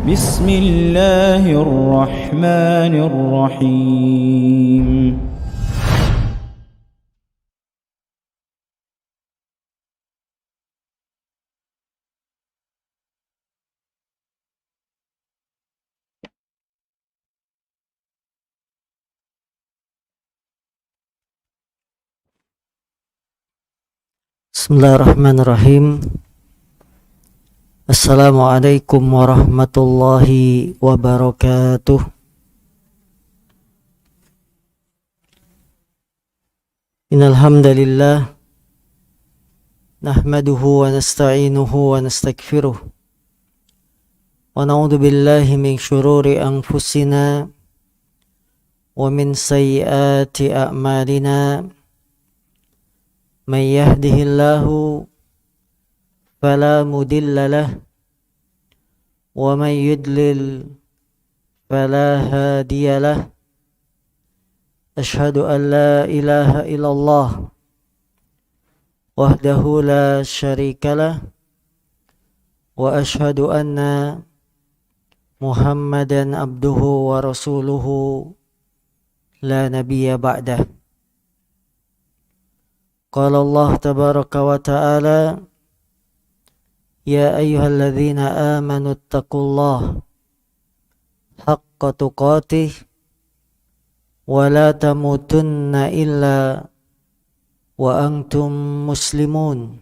بسم الله الرحمن الرحيم Bismillahirrahmanirrahim. Assalamualaikum warahmatullahi wabarakatuh. Innal hamdalillah nahmaduhu wa nasta'inuhu wa nastaghfiruh wa na'udzu billahi min shururi anfusina wa min sayyiati a'malina. May yahdihillahu fala mudilla lah wa may yudlil fala hadiya lah. Ashhadu an la ilaha illallah wahdahu la syarika lah wa ashhadu anna Muhammadan abduhu wa rasuluhu la nabiyya ba'dah. Qala Allah tabaraka wa ta'ala ya ayyuhalladzina amanu taqullaha haqqa tuqatih wa la tamutunna illa wa antum muslimun.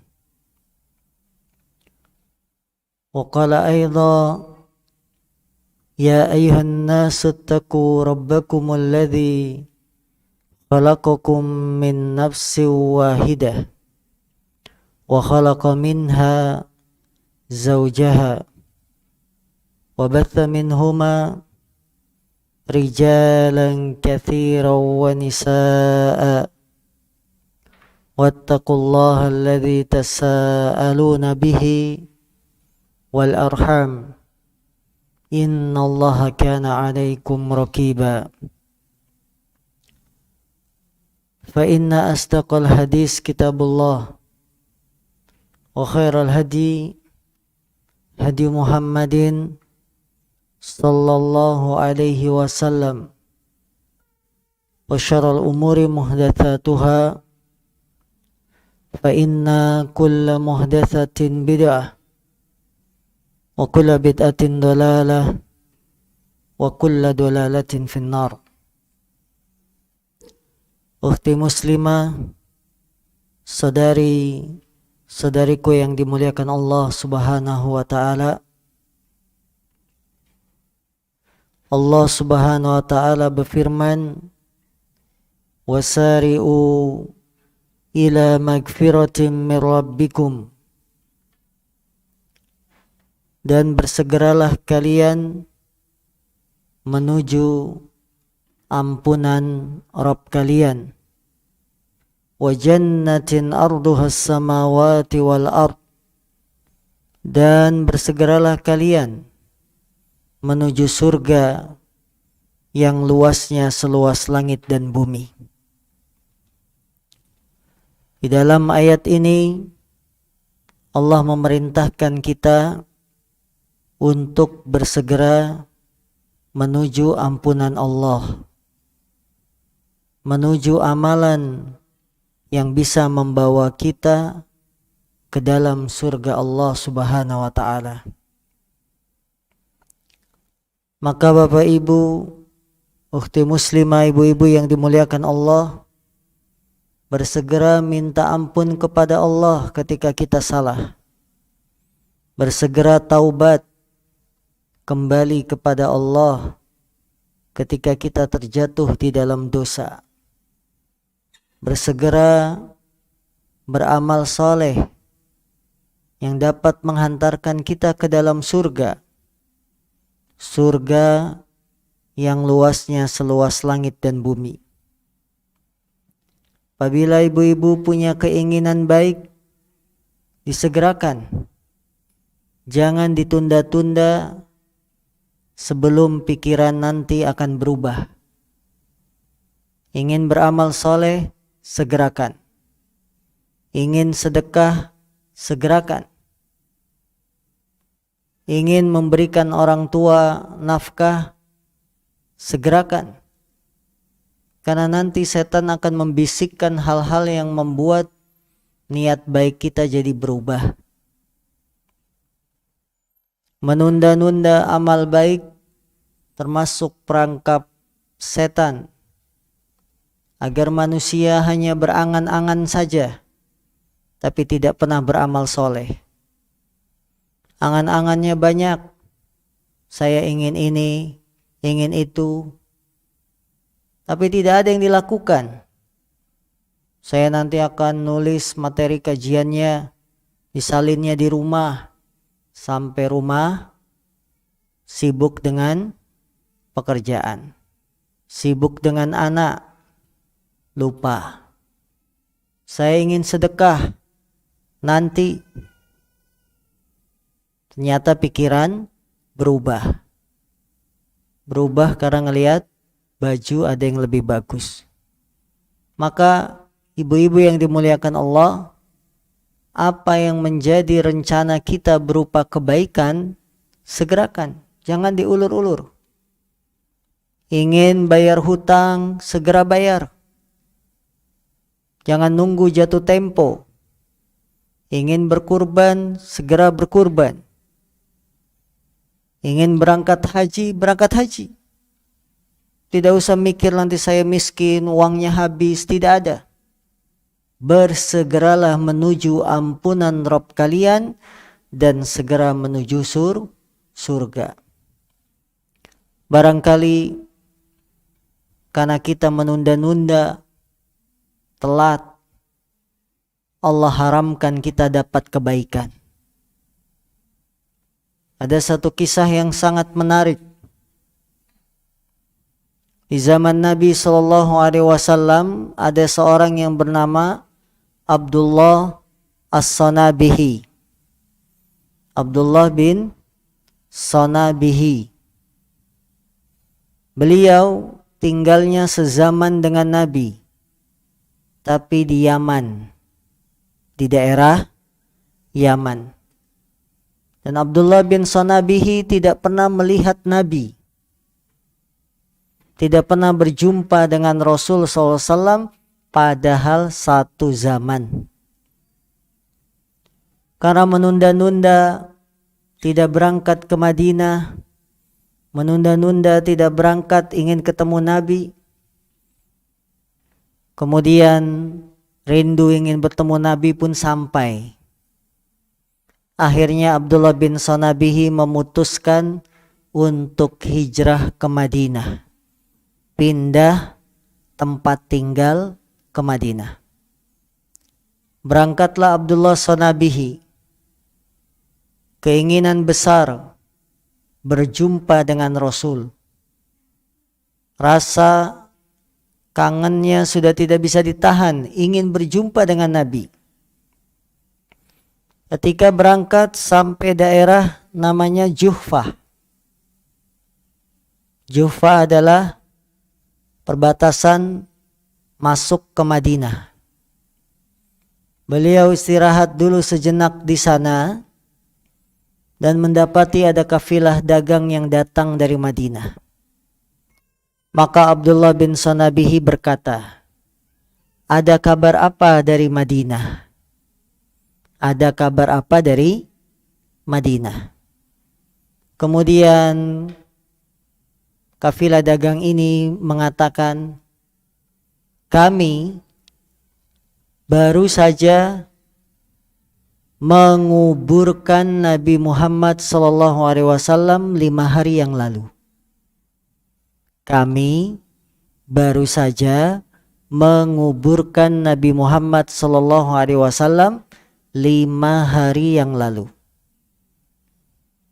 Wa qala aidha ya ayyuhan nasu taqu rabbakumul ladzi khalaqakum min nafsin wahidah wa khalaqa minha zawjaha wa batha minhuma rijalan katsiran wa nisaa'a wattaqullaha alladzi tasaaluna bihi wal arham innallaha kana 'alaikum raqiba. Fa inna asdaqal hadis kitabullah wa khairal hadi hadi Muhammadin sallallahu alaihi wasallam wa syarrul umuri muhdatsatuha fa inna kulla muhdatsatin bid'ah wa kulla bid'atin dalalah wa kulla dalalatin finnar. Ukhti muslimah, saudariku yang dimuliakan Allah subhanahu wa ta'ala. Allah subhanahu wa ta'ala berfirman, wasari'u ila magfiratin min rabbikum, dan bersegeralah kalian menuju ampunan Rabb kalian. Wa jannatin arduhas samawati wal ard, dan bersegeralah kalian menuju surga yang luasnya seluas langit dan bumi. Di dalam ayat ini Allah memerintahkan kita untuk bersegera menuju ampunan Allah, menuju amalan yang bisa membawa kita ke dalam surga Allah subhanahu wa ta'ala. Maka Bapak Ibu, ukhti muslimah, ibu-ibu yang dimuliakan Allah, bersegera minta ampun kepada Allah ketika kita salah. Bersegera taubat kembali kepada Allah ketika kita terjatuh di dalam dosa. Bersegera beramal soleh yang dapat menghantarkan kita ke dalam surga. Surga yang luasnya seluas langit dan bumi. Apabila ibu-ibu punya keinginan baik, disegerakan. Jangan ditunda-tunda sebelum pikiran nanti akan berubah. Ingin beramal soleh, segerakan. Ingin sedekah, segerakan. ingin memberikan orang tua nafkah, segerakan. Karena nanti setan akan membisikkan hal-hal yang membuat niat baik kita jadi berubah. Menunda-nunda amal baik termasuk perangkap setan, agar manusia hanya berangan-angan saja, tapi tidak pernah beramal soleh. Angan-angannya banyak. Saya ingin ini, ingin itu, tapi tidak ada yang dilakukan. Saya nanti akan nulis materi kajiannya, disalinnya di rumah. Sampai rumah, sibuk dengan pekerjaan, sibuk dengan anak, lupa. Saya ingin sedekah, nanti ternyata pikiran berubah. Berubah karena ngelihat baju ada yang lebih bagus. Maka ibu-ibu yang dimuliakan Allah, apa yang menjadi rencana kita berupa kebaikan, segerakan, jangan diulur-ulur. Ingin bayar hutang, segera bayar. Jangan nunggu jatuh tempo. Ingin berkurban, segera berkurban. Ingin berangkat haji, berangkat haji. Tidak usah mikir nanti saya miskin, uangnya habis, tidak ada. Bersegeralah menuju ampunan Rabb kalian dan segera menuju surga. Barangkali karena kita menunda-nunda, telat, Allah haramkan kita dapat kebaikan. Ada satu kisah yang sangat menarik. Di zaman Nabi SAW ada seorang yang bernama Abdullah As-Sanabihi. Abdullah bin Sanabihi. Beliau tinggalnya sezaman dengan Nabi, tapi di Yaman, di daerah Yaman. Dan Abdullah bin Sanabihi tidak pernah melihat Nabi, tidak pernah berjumpa dengan Rasul SAW, padahal satu zaman. Karena menunda-nunda tidak berangkat ke Madinah, menunda-nunda tidak berangkat ingin ketemu Nabi, kemudian rindu ingin bertemu Nabi pun sampai. Akhirnya Abdullah bin Sanabihi memutuskan untuk hijrah ke Madinah, pindah tempat tinggal ke Madinah. Berangkatlah Abdullah Sanabihi, keinginan besar berjumpa dengan Rasul. Rasa kangennya sudah tidak bisa ditahan, ingin berjumpa dengan Nabi. Ketika berangkat sampai daerah namanya Juhfah. Juhfah adalah perbatasan masuk ke Madinah. Beliau istirahat dulu sejenak di sana dan mendapati ada kafilah dagang yang datang dari Madinah. Maka Abdullah bin Sanabihi berkata, "Ada kabar apa dari Madinah? Ada kabar apa dari Madinah?" Kemudian kafilah dagang ini mengatakan, "Kami baru saja menguburkan Nabi Muhammad SAW 5 hari yang lalu. Kami baru saja menguburkan Nabi Muhammad SAW 5 hari yang lalu."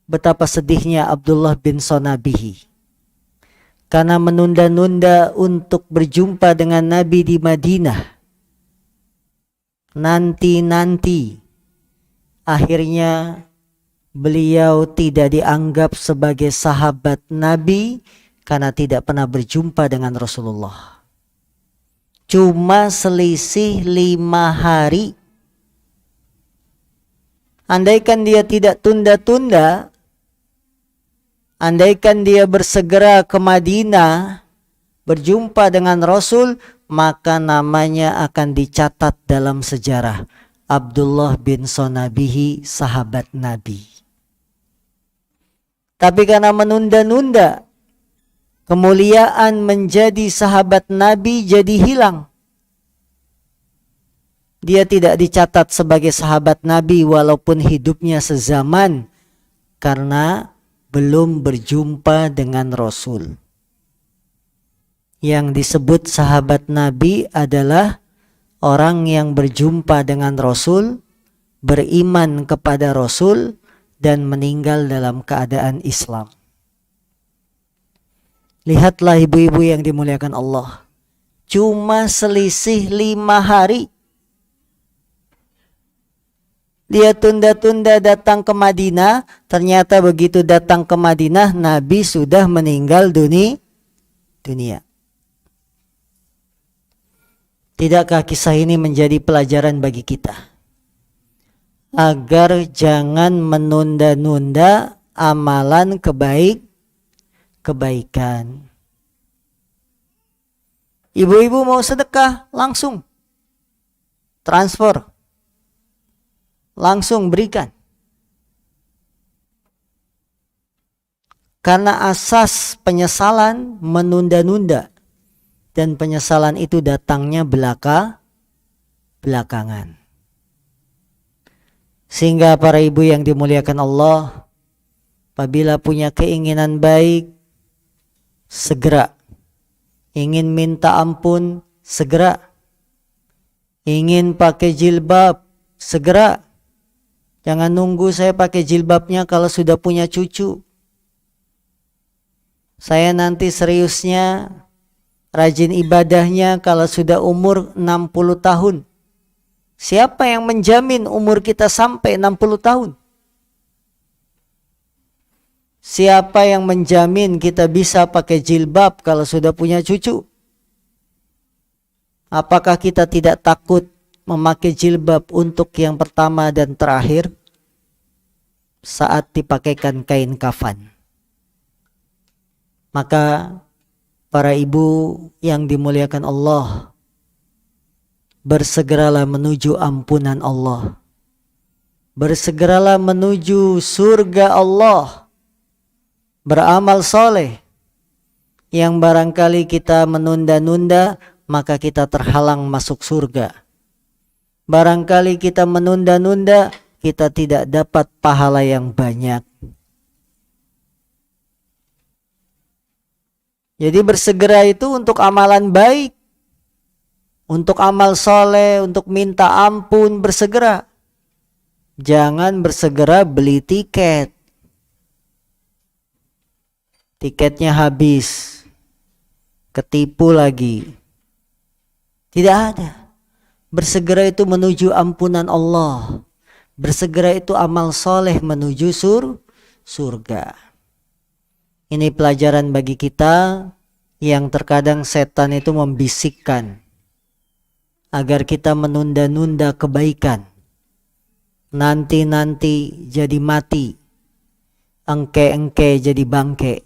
Betapa sedihnya Abdullah bin Sanabihi karena menunda-nunda untuk berjumpa dengan Nabi di Madinah. Nanti-nanti akhirnya beliau tidak dianggap sebagai sahabat Nabi karena tidak pernah berjumpa dengan Rasulullah. Cuma selisih 5 hari. Andaikan dia tidak tunda-tunda, Andaikan dia bersegera ke Madinah, berjumpa dengan Rasul, maka namanya akan dicatat dalam sejarah. Abdullah bin Sonabihi, sahabat Nabi. Tapi karena menunda-nunda, kemuliaan menjadi sahabat Nabi jadi hilang. Dia tidak dicatat sebagai sahabat Nabi walaupun hidupnya sezaman, karena belum berjumpa dengan Rasul. Yang disebut sahabat Nabi adalah orang yang berjumpa dengan Rasul, beriman kepada Rasul, dan meninggal dalam keadaan Islam. Lihatlah ibu-ibu yang dimuliakan Allah. Cuma selisih 5 hari. Dia tunda-tunda datang ke Madinah. Ternyata begitu datang ke Madinah, Nabi sudah meninggal dunia. Tidakkah kisah ini menjadi pelajaran bagi kita? Agar jangan menunda-nunda amalan kebaikan. Ibu-ibu mau sedekah, langsung transfer. Langsung berikan. Karena asas penyesalan menunda-nunda. Dan penyesalan itu datangnya belakangan. Sehingga para ibu yang dimuliakan Allah, apabila punya keinginan baik, segera. Ingin minta ampun, segera. Ingin pakai jilbab, segera. Jangan nunggu saya pakai jilbabnya kalau sudah punya cucu. Saya nanti seriusnya, rajin ibadahnya kalau sudah umur 60 tahun. Siapa yang menjamin umur kita sampai 60 tahun? Siapa yang menjamin kita bisa pakai jilbab kalau sudah punya cucu? Apakah kita tidak takut memakai jilbab untuk yang pertama dan terakhir saat dipakaikan kain kafan? Maka para ibu yang dimuliakan Allah, bersegeralah menuju ampunan Allah. Bersegeralah menuju surga Allah. Beramal soleh. Yang barangkali kita menunda-nunda, maka kita terhalang masuk surga. Barangkali kita menunda-nunda, kita tidak dapat pahala yang banyak. Jadi bersegera itu untuk amalan baik, untuk amal soleh, untuk minta ampun, bersegera. Jangan bersegera beli tiket. Tiketnya habis, ketipu lagi. Tidak ada. Bersegera itu menuju ampunan Allah. Bersegera itu amal soleh menuju surga. Ini pelajaran bagi kita yang terkadang setan itu membisikkan agar kita menunda-nunda kebaikan. Nanti-nanti jadi mati, engke-engke jadi bangke.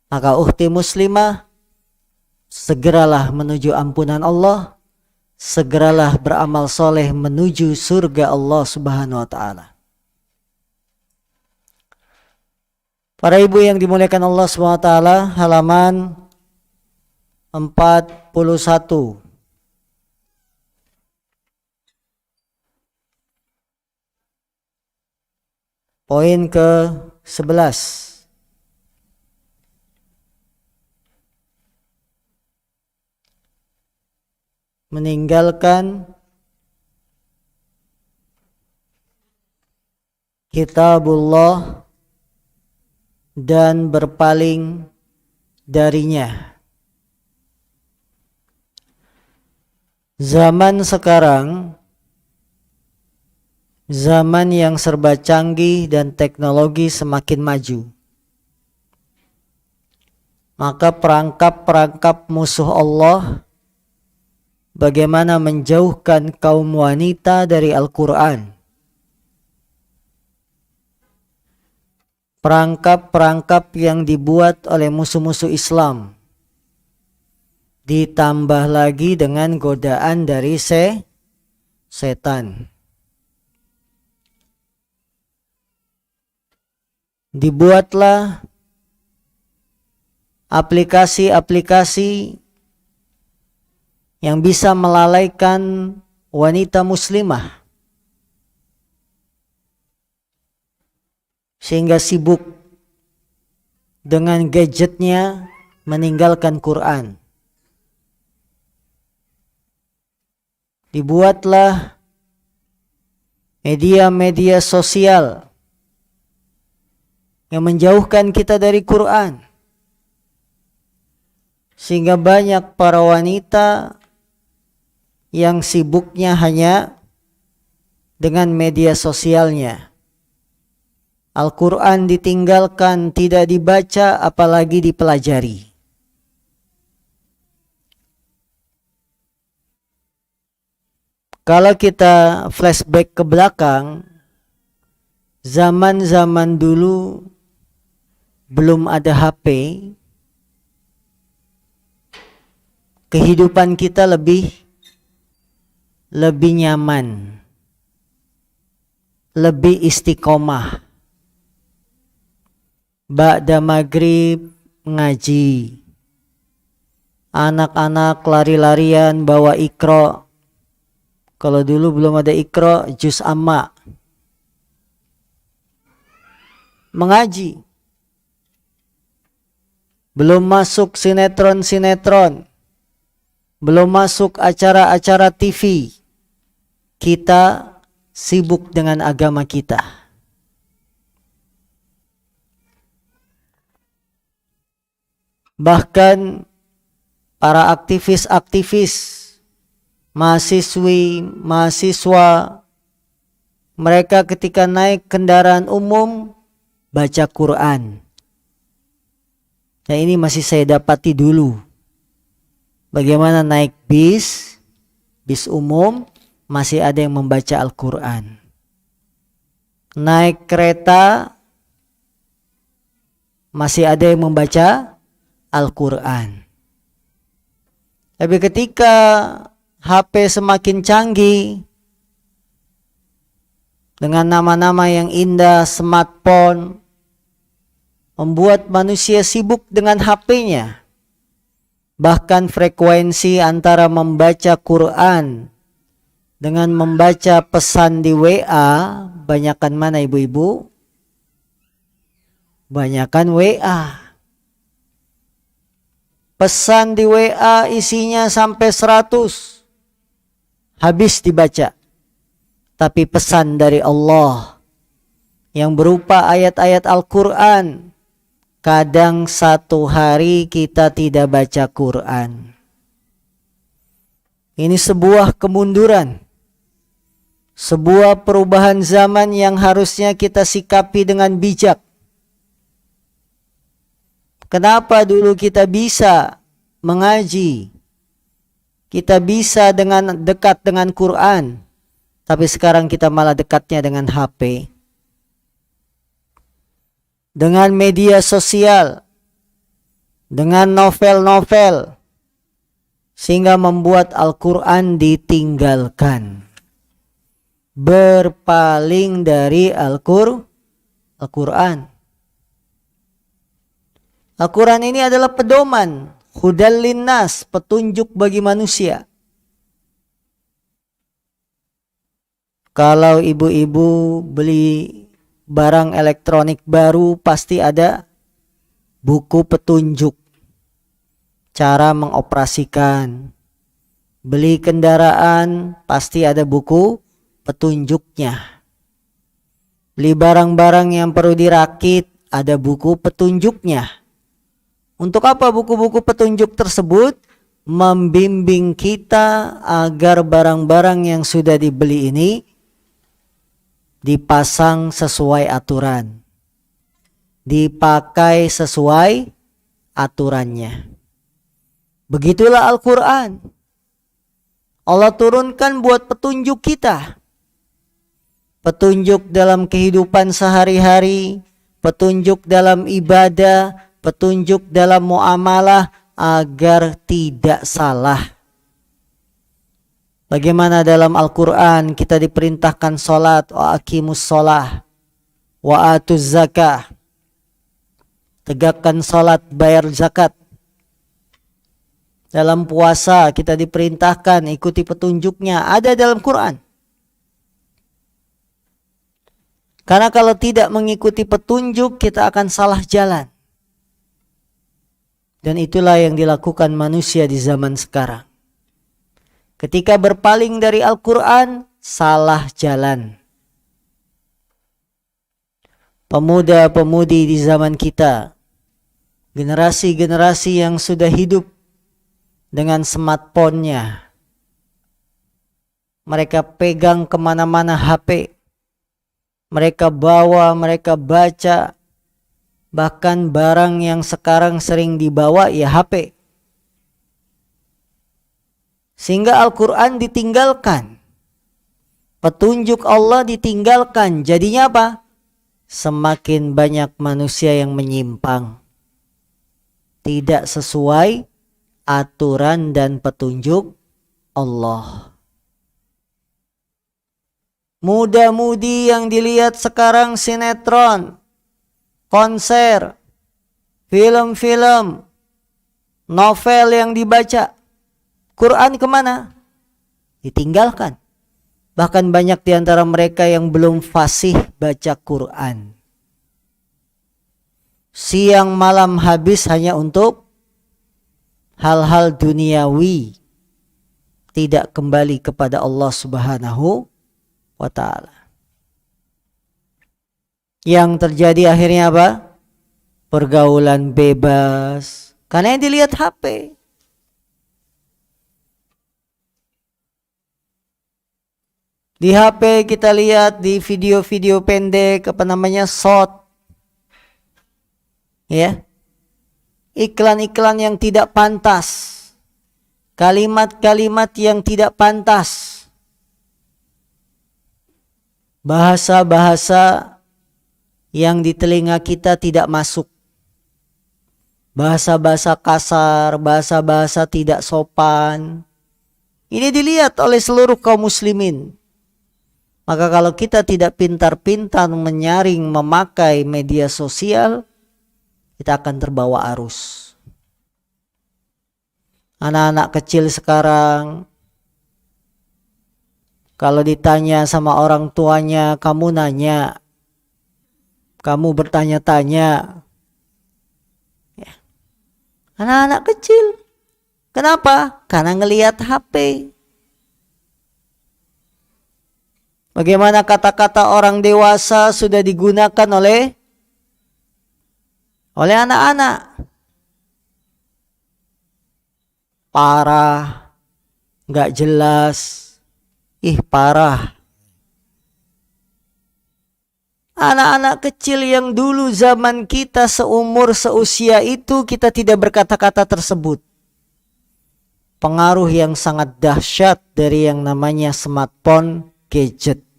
Maka ukhti muslimah, segeralah menuju ampunan Allah. Segeralah beramal soleh menuju surga Allah Subhanahu wa ta'ala. Para ibu yang dimuliakan Allah Subhanahu wa ta'ala, halaman 41. Poin ke-11. Meninggalkan kitabullah dan berpaling darinya. Zaman sekarang, zaman yang serba canggih dan teknologi semakin maju. Maka perangkap-perangkap musuh Allah, bagaimana menjauhkan kaum wanita dari Al-Quran, perangkap-perangkap yang dibuat oleh musuh-musuh Islam, ditambah lagi dengan godaan dari setan. Dibuatlah aplikasi-aplikasi yang bisa melalaikan wanita muslimah sehingga sibuk dengan gadgetnya, meninggalkan Quran. Dibuatlah media-media sosial yang menjauhkan kita dari Quran, sehingga banyak para wanita yang sibuknya hanya dengan media sosialnya. Al-Quran ditinggalkan, tidak dibaca, apalagi dipelajari. Kalau kita flashback ke belakang, zaman-zaman dulu belum ada HP, kehidupan kita lebih nyaman, lebih istiqomah. Ba'da maghrib ngaji, anak-anak lari-larian bawa Iqra. Kalau dulu belum ada Iqra, juz amma, mengaji. Belum masuk sinetron-sinetron, belum masuk acara-acara TV, kita sibuk dengan agama kita. Bahkan para aktivis-aktivis, mahasiswa, mereka ketika naik kendaraan umum baca Quran. Nah, ini masih saya dapati dulu. Bagaimana naik bis umum, masih ada yang membaca Al-Quran. Naik kereta, masih ada yang membaca Al-Quran. Tapi ketika HP semakin canggih, dengan nama-nama yang indah, smartphone, membuat manusia sibuk dengan HP-nya. Bahkan frekuensi antara membaca Quran dengan membaca pesan di WA, banyakan mana ibu-ibu? Banyakan WA. Pesan di WA isinya sampai 100, habis dibaca. Tapi pesan dari Allah yang berupa ayat-ayat Al-Quran, kadang satu hari kita tidak baca Quran. Ini sebuah kemunduran, sebuah perubahan zaman yang harusnya kita sikapi dengan bijak. Kenapa dulu kita bisa mengaji, kita bisa dekat dengan Quran, tapi sekarang kita malah dekatnya dengan HP, dengan media sosial, dengan novel-novel, sehingga membuat Al-Quran ditinggalkan, berpaling dari Al-Quran. Al-Quran ini adalah pedoman, hudal linnas, petunjuk bagi manusia. Kalau ibu-ibu beli barang elektronik baru, pasti ada buku petunjuk cara mengoperasikan. Beli kendaraan, pasti ada buku petunjuknya. Beli barang-barang yang perlu dirakit, ada buku petunjuknya. Untuk apa buku-buku petunjuk tersebut? Membimbing kita agar barang-barang yang sudah dibeli ini dipasang sesuai aturan, dipakai sesuai aturannya. Begitulah Al-Quran. Allah turunkan buat petunjuk kita. Petunjuk dalam kehidupan sehari-hari, petunjuk dalam ibadah, petunjuk dalam muamalah agar tidak salah. Bagaimana dalam Al-Quran kita diperintahkan salat, wa aqimus shalah, wa atuz zakah. Tegakkan salat, bayar zakat. Dalam puasa kita diperintahkan ikuti petunjuknya, ada dalam Quran. Karena kalau tidak mengikuti petunjuk kita akan salah jalan. Dan itulah yang dilakukan manusia di zaman sekarang. Ketika berpaling dari Al-Quran, salah jalan. Pemuda-pemudi di zaman kita, generasi-generasi yang sudah hidup dengan smartphone-nya, mereka pegang kemana-mana HP, mereka bawa, mereka baca, bahkan barang yang sekarang sering dibawa ya HP. Sehingga Al-Quran ditinggalkan. Petunjuk Allah ditinggalkan. Jadinya apa? Semakin banyak manusia yang menyimpang. Tidak sesuai aturan dan petunjuk Allah. Muda-mudi yang dilihat sekarang sinetron, konser, film-film, novel yang dibaca. Quran kemana? Ditinggalkan. Bahkan banyak di antara mereka yang belum fasih baca Quran. Siang malam habis hanya untuk hal-hal duniawi. Tidak kembali kepada Allah Subhanahu wa ta'ala. Yang terjadi akhirnya apa? Pergaulan bebas. Karena yang dilihat HP. Di HP kita lihat di video-video pendek, short. Ya. Iklan-iklan yang tidak pantas. Kalimat-kalimat yang tidak pantas. Bahasa-bahasa yang di telinga kita tidak masuk. Bahasa-bahasa kasar, bahasa-bahasa tidak sopan. Ini dilihat oleh seluruh kaum muslimin. Maka kalau kita tidak pintar-pintar menyaring, memakai media sosial, kita akan terbawa arus. Anak-anak kecil sekarang, kalau ditanya sama orang tuanya, kamu nanya, kamu bertanya-tanya. Ya. Anak-anak kecil, kenapa? Karena ngelihat HP. Bagaimana kata-kata orang dewasa sudah digunakan oleh anak-anak. Parah, nggak jelas, parah. Anak-anak kecil yang dulu zaman kita seumur seusia itu kita tidak berkata-kata tersebut. Pengaruh yang sangat dahsyat dari yang namanya smartphone, gadget.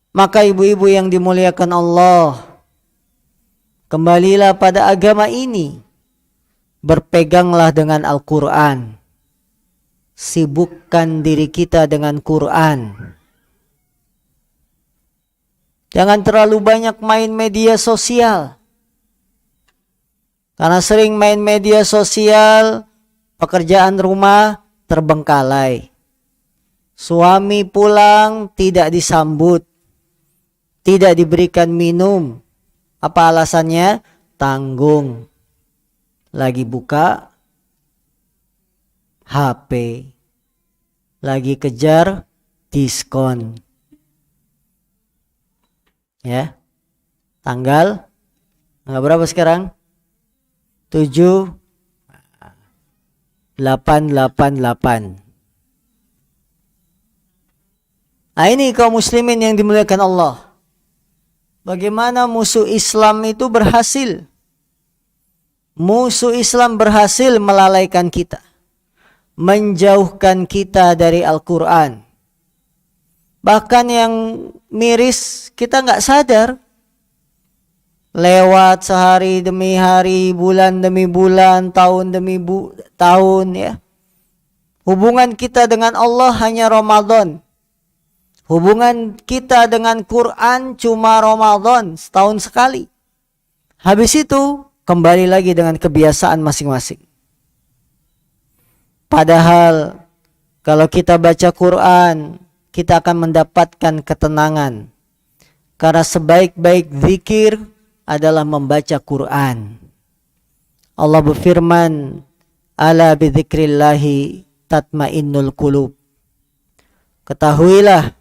Maka ibu-ibu yang dimuliakan Allah, kembalilah pada agama ini. Berpeganglah dengan Al-Quran. Sibukkan diri kita dengan Quran. Jangan terlalu banyak main media sosial. Karena sering main media sosial, pekerjaan rumah terbengkalai. Suami pulang tidak disambut. Tidak diberikan minum. Apa alasannya? Tanggung. Lagi buka HP. Lagi kejar diskon. Ya. Tanggal berapa sekarang? 7.888. Nah, ini kaum muslimin yang dimuliakan Allah. Bagaimana musuh Islam itu berhasil? Musuh Islam berhasil melalaikan kita. Menjauhkan kita dari Al-Quran. Bahkan yang miris kita nggak sadar. lewat sehari demi hari, bulan demi bulan, tahun demi tahun ya. Hubungan kita dengan Allah hanya Ramadan. Hubungan kita dengan Quran cuma Ramadan, setahun sekali. Habis itu kembali lagi dengan kebiasaan masing-masing. Padahal kalau kita baca Quran, kita akan mendapatkan ketenangan. Karena sebaik-baik zikir adalah membaca Quran. Allah berfirman, "Ala bidzikrillahi tatmainnul qulub." Ketahuilah,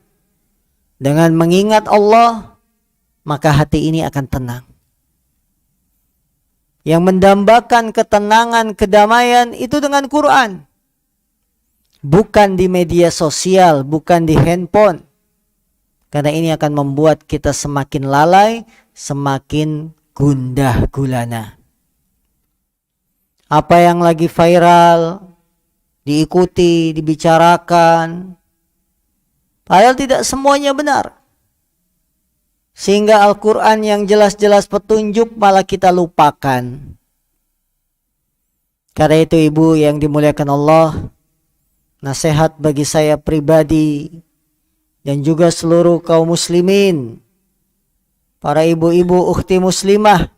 dengan mengingat Allah, maka hati ini akan tenang. Yang mendambakan ketenangan, kedamaian itu dengan Quran. Bukan di media sosial, bukan di handphone. Karena ini akan membuat kita semakin lalai, semakin gundah gulana. Apa yang lagi viral, diikuti, dibicarakan, padahal tidak semuanya benar. Sehingga Al-Quran yang jelas-jelas petunjuk malah kita lupakan. Karena itu ibu yang dimuliakan Allah, nasihat bagi saya pribadi dan juga seluruh kaum muslimin, para ibu-ibu ukhti muslimah,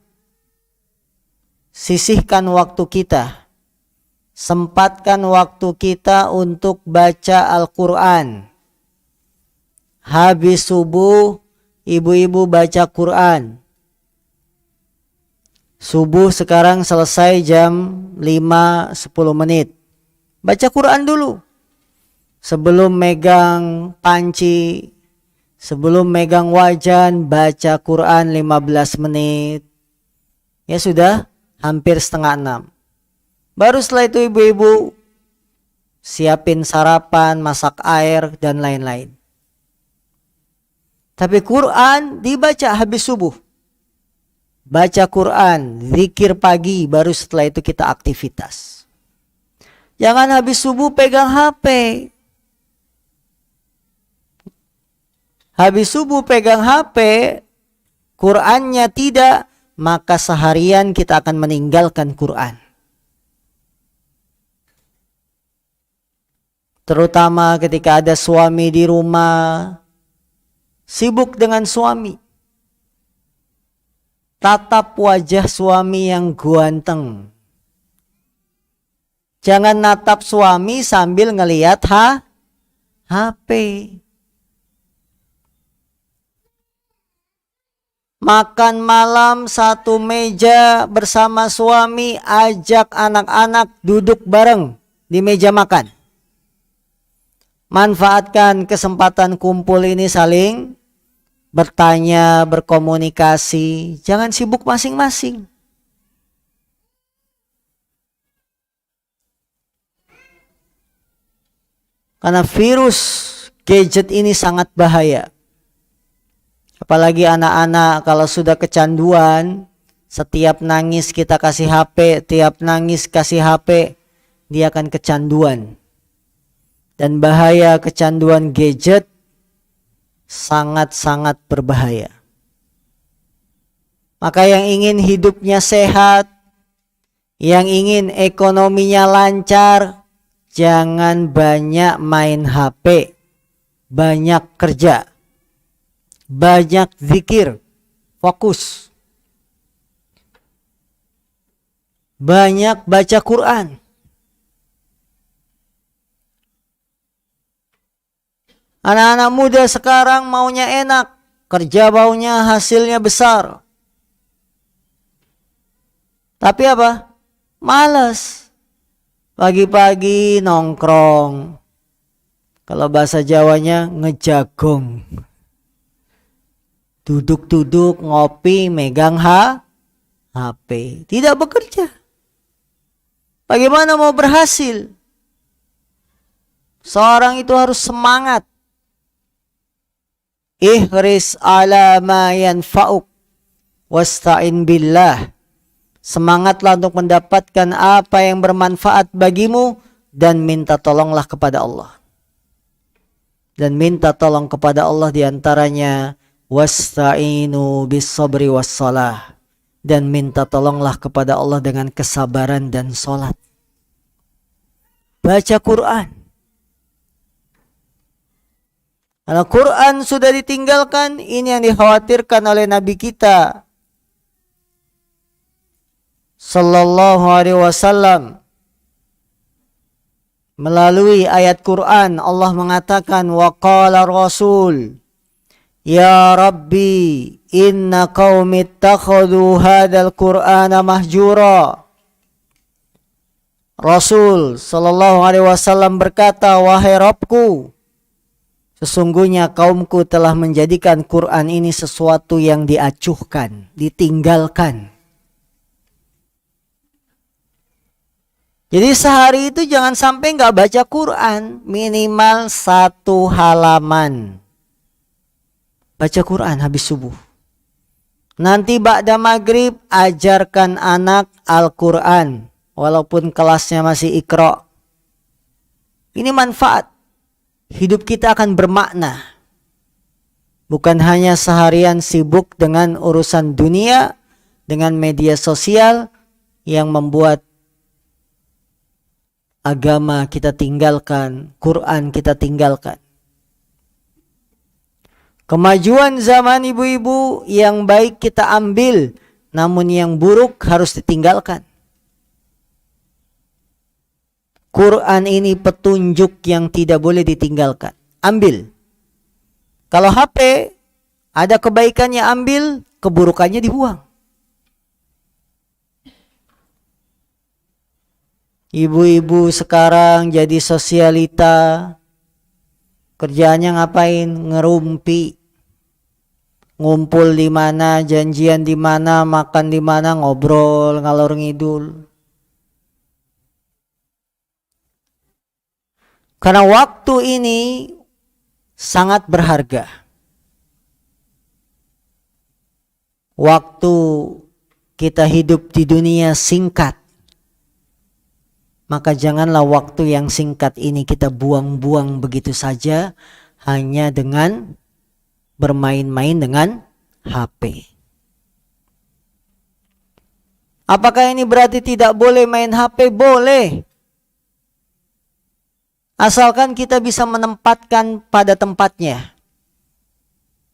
sisihkan waktu kita, sempatkan waktu kita untuk baca Al-Quran. Habis subuh, ibu-ibu baca Quran. Subuh sekarang selesai jam 5-10 menit. Baca Quran dulu. Sebelum megang panci, sebelum megang wajan, baca Quran 15 menit. Ya sudah, hampir setengah 6. Baru setelah itu ibu-ibu siapin sarapan, masak air, dan lain-lain. Tapi Quran dibaca habis subuh. Baca Quran, zikir pagi, baru setelah itu kita aktivitas. Jangan habis subuh pegang HP. Habis subuh pegang HP, Qurannya tidak, maka seharian kita akan meninggalkan Quran. Terutama ketika ada suami di rumah, sibuk dengan suami. Tatap wajah suami yang ganteng. Jangan natap suami sambil ngelihat HP. Makan malam satu meja bersama suami, ajak anak-anak duduk bareng di meja makan. Manfaatkan kesempatan kumpul ini saling bertanya, berkomunikasi. Jangan sibuk masing-masing. Karena virus gadget ini sangat bahaya. Apalagi anak-anak kalau sudah kecanduan, setiap nangis kita kasih HP, tiap nangis kasih HP, dia akan kecanduan. Dan bahaya kecanduan gadget sangat-sangat berbahaya. Maka yang ingin hidupnya sehat, yang ingin ekonominya lancar, jangan banyak main HP, banyak kerja, banyak zikir, fokus, banyak baca Quran. Anak-anak muda sekarang maunya enak, kerja maunya hasilnya besar. Tapi apa? Malas. Pagi-pagi nongkrong. Kalau bahasa Jawanya ngejagong. Duduk-duduk, ngopi, megang HP. Tidak bekerja. Bagaimana mau berhasil? Seorang itu harus semangat. Ihris ala ma yanfa'uk wasta'in billah. Semangatlah untuk mendapatkan apa yang bermanfaat bagimu dan minta tolonglah kepada Allah. Dan minta tolong kepada Allah diantaranya wasta'inu bis sabri was salah. dan minta tolonglah kepada Allah dengan kesabaran dan sholat. Baca Quran. Kalau Quran sudah ditinggalkan, ini yang dikhawatirkan oleh Nabi kita Sallallahu Alaihi Wasallam. Melalui ayat Quran Allah mengatakan, wa qala Rasul, ya Rabbi, inna qaumi ittakhadhu hadzal Qur'ana mahjura. Rasul Sallallahu Alaihi Wasallam berkata, wahai Rabbku, sesungguhnya kaumku telah menjadikan Quran ini sesuatu yang diacuhkan, ditinggalkan. Jadi sehari itu jangan sampai nggak baca Quran, minimal 1 halaman. Baca Quran habis subuh. Nanti ba'da maghrib ajarkan anak Al-Quran, walaupun kelasnya masih Iqra. Ini manfaat. Hidup kita akan bermakna. Bukan hanya seharian sibuk dengan urusan dunia, dengan media sosial yang membuat agama kita tinggalkan, Quran kita tinggalkan. Kemajuan zaman ibu-ibu yang baik kita ambil, namun yang buruk harus ditinggalkan. Quran ini petunjuk yang tidak boleh ditinggalkan. Ambil. Kalau HP ada kebaikannya ambil, keburukannya dibuang. Ibu-ibu sekarang jadi sosialita. Kerjaannya ngapain? Ngerumpi. Ngumpul di mana, janjian di mana, makan di mana, ngobrol ngalor ngidul. Karena waktu ini sangat berharga. Waktu kita hidup di dunia singkat. Maka janganlah waktu yang singkat ini kita buang-buang begitu saja hanya dengan bermain-main dengan HP. Apakah ini berarti tidak boleh main HP? Boleh. Asalkan kita bisa menempatkan pada tempatnya.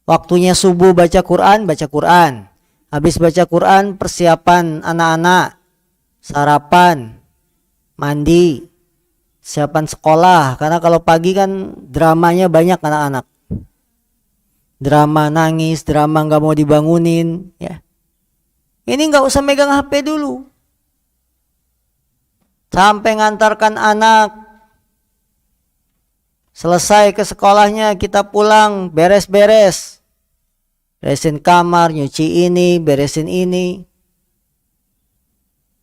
Waktunya subuh baca Quran, baca Quran. Habis baca Quran, persiapan anak-anak, sarapan, mandi, siapan sekolah. Karena kalau pagi kan dramanya banyak anak-anak. Drama nangis, drama nggak mau dibangunin. Ya. Ini nggak usah megang HP dulu. Sampai ngantarkan anak. Selesai ke sekolahnya, kita pulang, beres-beres. Beresin kamar, nyuci ini, beresin ini.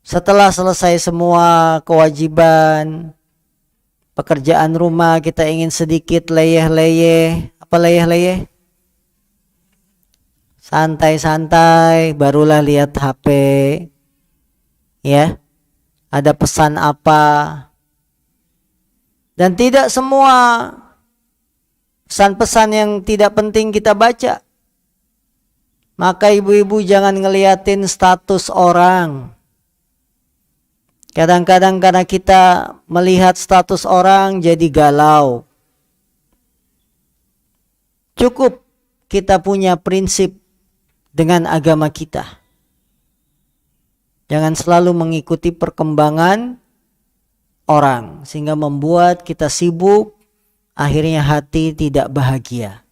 Setelah selesai semua kewajiban, pekerjaan rumah, kita ingin sedikit leyeh-leyeh. Apa leyeh-leyeh? Santai-santai, barulah lihat HP. Ya, ada pesan apa. Dan tidak semua pesan-pesan yang tidak penting kita baca. Maka ibu-ibu jangan ngeliatin status orang. Kadang-kadang karena kita melihat status orang jadi galau. Cukup kita punya prinsip dengan agama kita. Jangan selalu mengikuti perkembangan orang sehingga membuat kita sibuk, akhirnya hati tidak bahagia.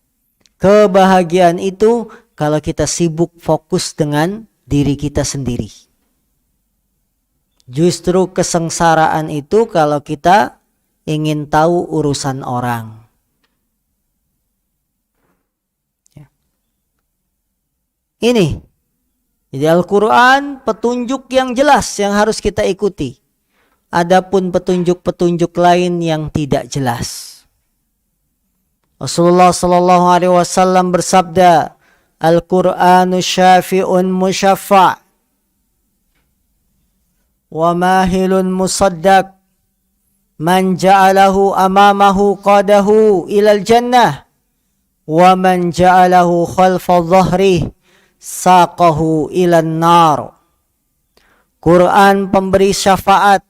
Kebahagiaan itu kalau kita sibuk fokus dengan diri kita sendiri. Justru kesengsaraan itu kalau kita ingin tahu urusan orang. Ya. Ini. Jadi Al-Quran petunjuk yang jelas yang harus kita ikuti. Adapun petunjuk-petunjuk lain yang tidak jelas. Rasulullah sallallahu alaihi wasallam bersabda, Al-Qur'anu syafi'un musyaffa' wa mahilun musaddaq man ja'alahu amamahu qadahu ilal jannah wa man ja'alahu khalfa dhahrihi saqahu ilan nar. Quran pemberi syafaat,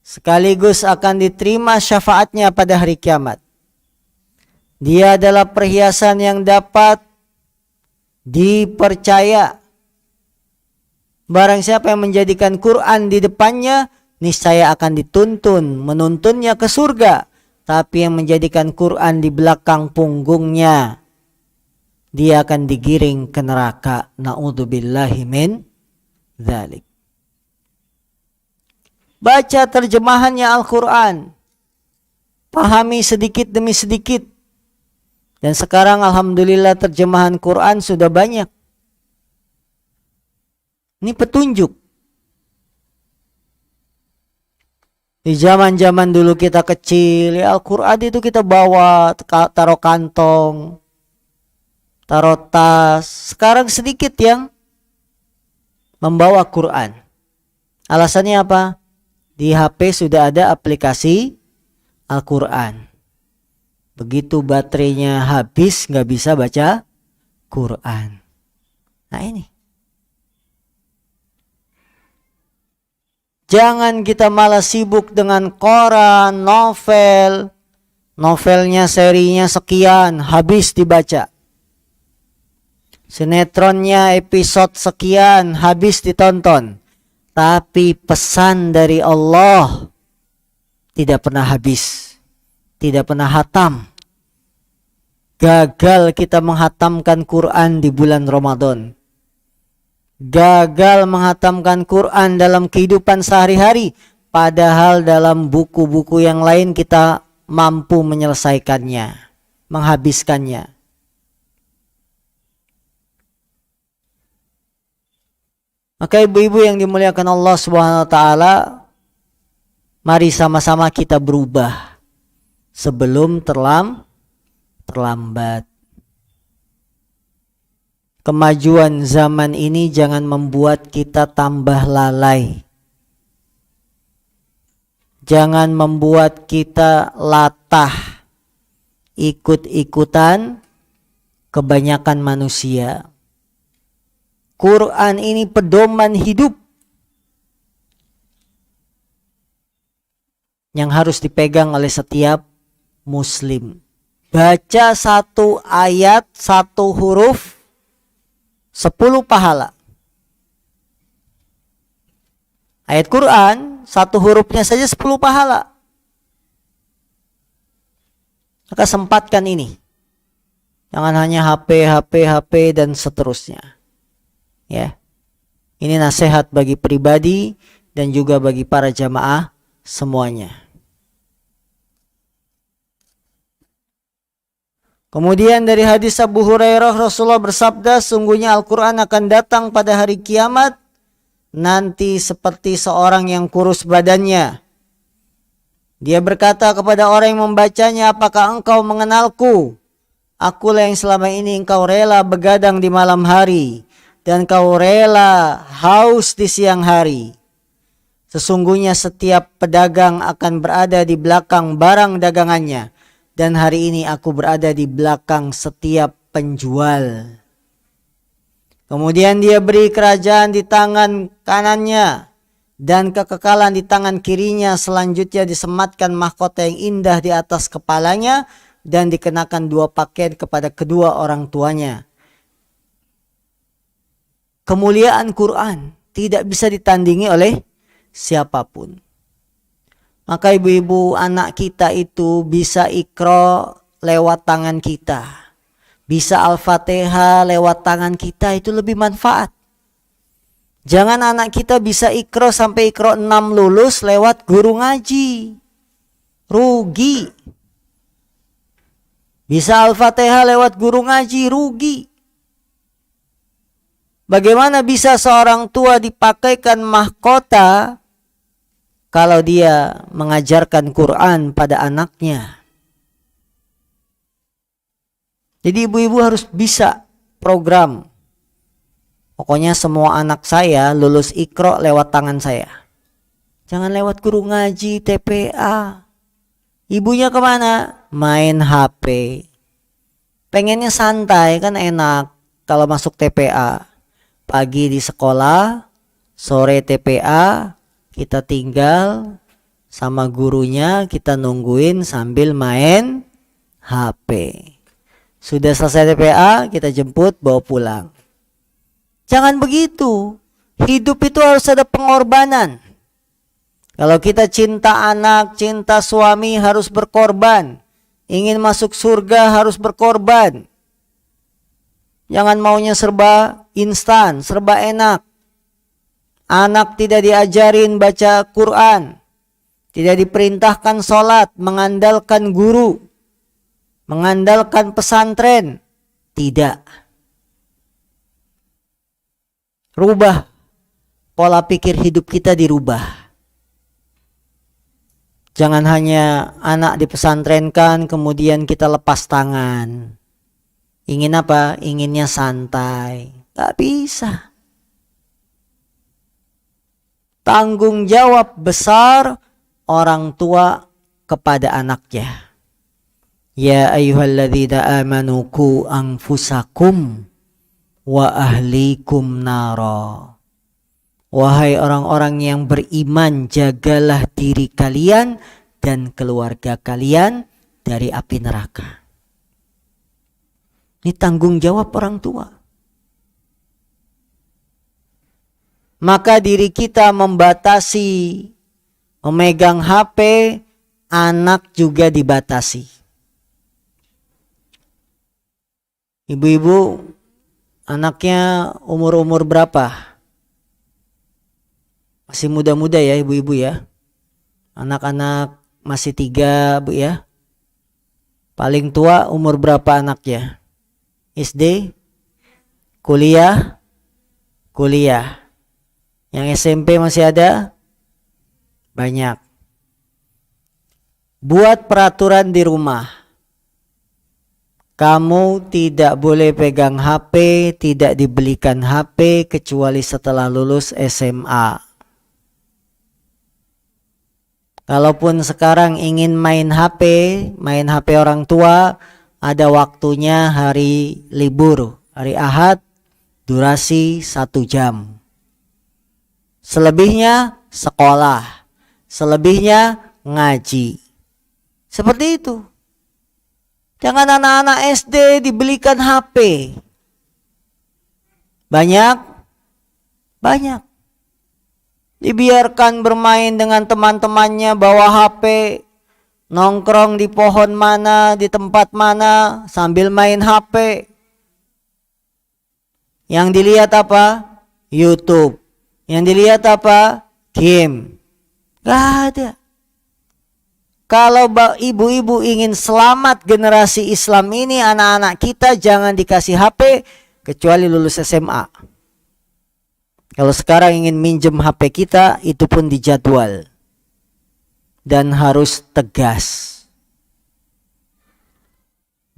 sekaligus akan diterima syafaatnya pada hari kiamat. Dia adalah perhiasan yang dapat dipercaya. Barang siapa yang menjadikan Quran di depannya, niscaya akan menuntunnya ke surga. Tapi yang menjadikan Quran di belakang punggungnya, dia akan digiring ke neraka. Na'udzubillahi min dzalik. Baca terjemahannya Al-Quran, pahami sedikit demi sedikit. Dan sekarang alhamdulillah terjemahan Quran sudah banyak. Ini petunjuk. Di zaman-zaman dulu kita kecil, ya Al-Quran itu kita bawa, taruh kantong, taruh tas. Sekarang sedikit yang membawa Quran. Alasannya apa? Di HP sudah ada aplikasi Al-Quran. Begitu baterainya habis, nggak bisa baca Quran. Nah ini. Jangan kita malah sibuk dengan koran, novel. Novelnya serinya sekian, habis dibaca. Sinetronnya episode sekian, habis ditonton. Tapi pesan dari Allah tidak pernah habis, tidak pernah hatam. Gagal kita menghatamkan Quran di bulan Ramadan. Gagal menghatamkan Quran dalam kehidupan sehari-hari. Padahal dalam buku-buku yang lain kita mampu menyelesaikannya, menghabiskannya. Maka ibu-ibu yang dimuliakan Allah Subhanahu wa taala, mari sama-sama kita berubah sebelum terlambat. Kemajuan zaman ini jangan membuat kita tambah lalai. Jangan membuat kita latah, ikut-ikutan kebanyakan manusia. Quran ini pedoman hidup yang harus dipegang oleh setiap muslim. Baca satu ayat, satu huruf, 10 pahala. Ayat Quran, satu hurufnya saja 10 pahala. Maka sempatkan ini. Jangan hanya HP dan seterusnya. Ya. Ini nasihat bagi pribadi dan juga bagi para jamaah semuanya. Kemudian dari hadis Abu Hurairah, Rasulullah bersabda, sungguhnya Al-Quran akan datang pada hari kiamat nanti seperti seorang yang kurus badannya. Dia berkata kepada orang yang membacanya, apakah engkau mengenalku? Akulah yang selama ini engkau rela begadang di malam hari dan kau rela haus di siang hari. Sesungguhnya setiap pedagang akan berada di belakang barang dagangannya. Dan hari ini aku berada di belakang setiap penjual. Kemudian dia beri kerajaan di tangan kanannya dan kekekalan di tangan kirinya. Selanjutnya disematkan mahkota yang indah di atas kepalanya dan dikenakan 2 pakaian kepada kedua orang tuanya. Kemuliaan Quran tidak bisa ditandingi oleh siapapun. Maka ibu-ibu, anak kita itu bisa Iqra lewat tangan kita. Bisa Al-Fatihah lewat tangan kita, itu lebih manfaat. Jangan anak kita bisa Iqra sampai Iqra 6 lulus lewat guru ngaji. Rugi. Bisa Al-Fatihah lewat guru ngaji, rugi. Bagaimana bisa seorang tua dipakaikan mahkota kalau dia mengajarkan Quran pada anaknya? Jadi ibu-ibu harus bisa program. Pokoknya semua anak saya lulus Iqra lewat tangan saya. Jangan lewat guru ngaji, TPA. Ibunya kemana? Main HP. Pengennya santai, kan enak. kalau masuk TPA. Pagi di sekolah, sore TPA, kita tinggal sama gurunya, kita nungguin sambil main HP. Sudah selesai TPA, kita jemput, bawa pulang. Jangan begitu. Hidup itu harus ada pengorbanan. Kalau kita cinta anak, cinta suami, harus berkorban. Ingin masuk surga harus berkorban. Jangan maunya serba instan, serba enak. Anak tidak diajarin baca Quran. Tidak diperintahkan sholat, mengandalkan guru, mengandalkan pesantren. Tidak. Rubah. Pola pikir hidup kita dirubah. Jangan hanya anak dipesantrenkan, kemudian kita lepas tangan. Ingin apa? Inginnya santai. Gak bisa. Tanggung jawab besar orang tua kepada anaknya. Ya ayyuhalladzina amanu qu anfusakum wa ahlikum nara. Wahai orang-orang yang beriman, jagalah diri kalian dan keluarga kalian dari api neraka. Ini tanggung jawab orang tua. Maka diri kita membatasi, memegang HP, anak juga dibatasi. Ibu-ibu, anaknya umur-umur berapa? Masih muda-muda ya ibu-ibu ya. Anak-anak masih 3 bu ya. Paling tua umur berapa anaknya? SD? Kuliah? Kuliah. Yang SMP masih ada? Banyak. Buat peraturan di rumah. Kamu tidak boleh pegang HP, tidak dibelikan HP kecuali setelah lulus SMA. Kalaupun sekarang ingin main HP orang tua, ada waktunya hari libur, hari Ahad, durasi 1 jam. Selebihnya sekolah, selebihnya ngaji. Seperti itu. Jangan anak-anak SD dibelikan HP. Banyak. Dibiarkan bermain dengan teman-temannya, bawa HP, nongkrong di pohon mana, di tempat mana, sambil main HP. Yang dilihat apa? YouTube. Yang dilihat apa? Game. Gak ada. Kalau ibu-ibu ingin selamat generasi Islam ini, anak-anak kita jangan dikasih HP kecuali lulus SMA. Kalau sekarang ingin minjem HP kita, itu pun dijadwal. Dan harus tegas.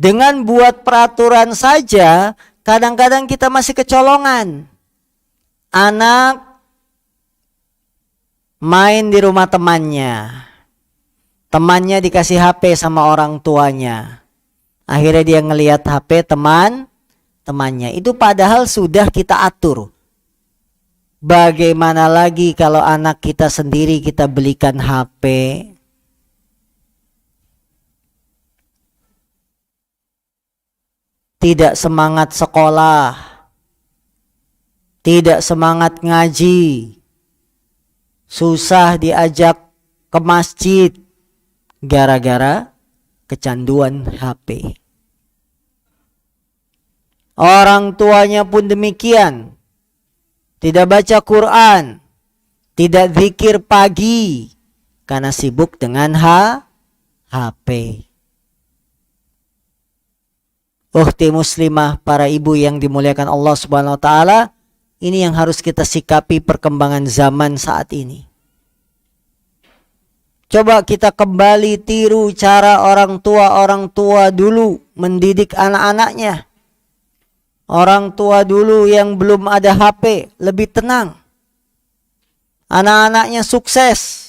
Dengan buat peraturan saja, kadang-kadang kita masih kecolongan. Anak main di rumah temannya. Temannya dikasih HP sama orang tuanya. Akhirnya dia ngelihat HP temannya. Itu padahal sudah kita atur. Bagaimana lagi kalau anak kita sendiri kita belikan HP? Tidak semangat sekolah. Tidak semangat ngaji. Susah diajak ke masjid. Gara-gara kecanduan HP. Orang tuanya pun demikian. Tidak baca Quran. Tidak zikir pagi. Karena sibuk dengan HP. Ukhti muslimah, para ibu yang dimuliakan Allah Subhanahu wa taala, ini yang harus kita sikapi perkembangan zaman saat ini. Coba kita kembali tiru cara orang tua dulu mendidik anak-anaknya. Orang tua dulu yang belum ada HP lebih tenang. Anak-anaknya sukses.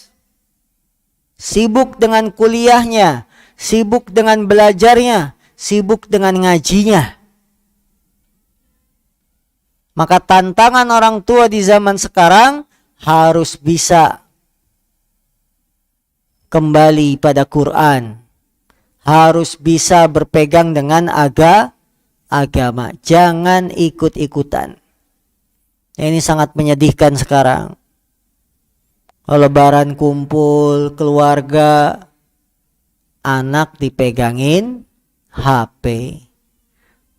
Sibuk dengan kuliahnya, sibuk dengan belajarnya, sibuk dengan ngajinya. Maka tantangan orang tua di zaman sekarang harus bisa kembali pada Quran. Harus bisa berpegang dengan agama. Jangan ikut-ikutan. Ini sangat menyedihkan sekarang. Lebaran kumpul keluarga, anak dipegangin HP.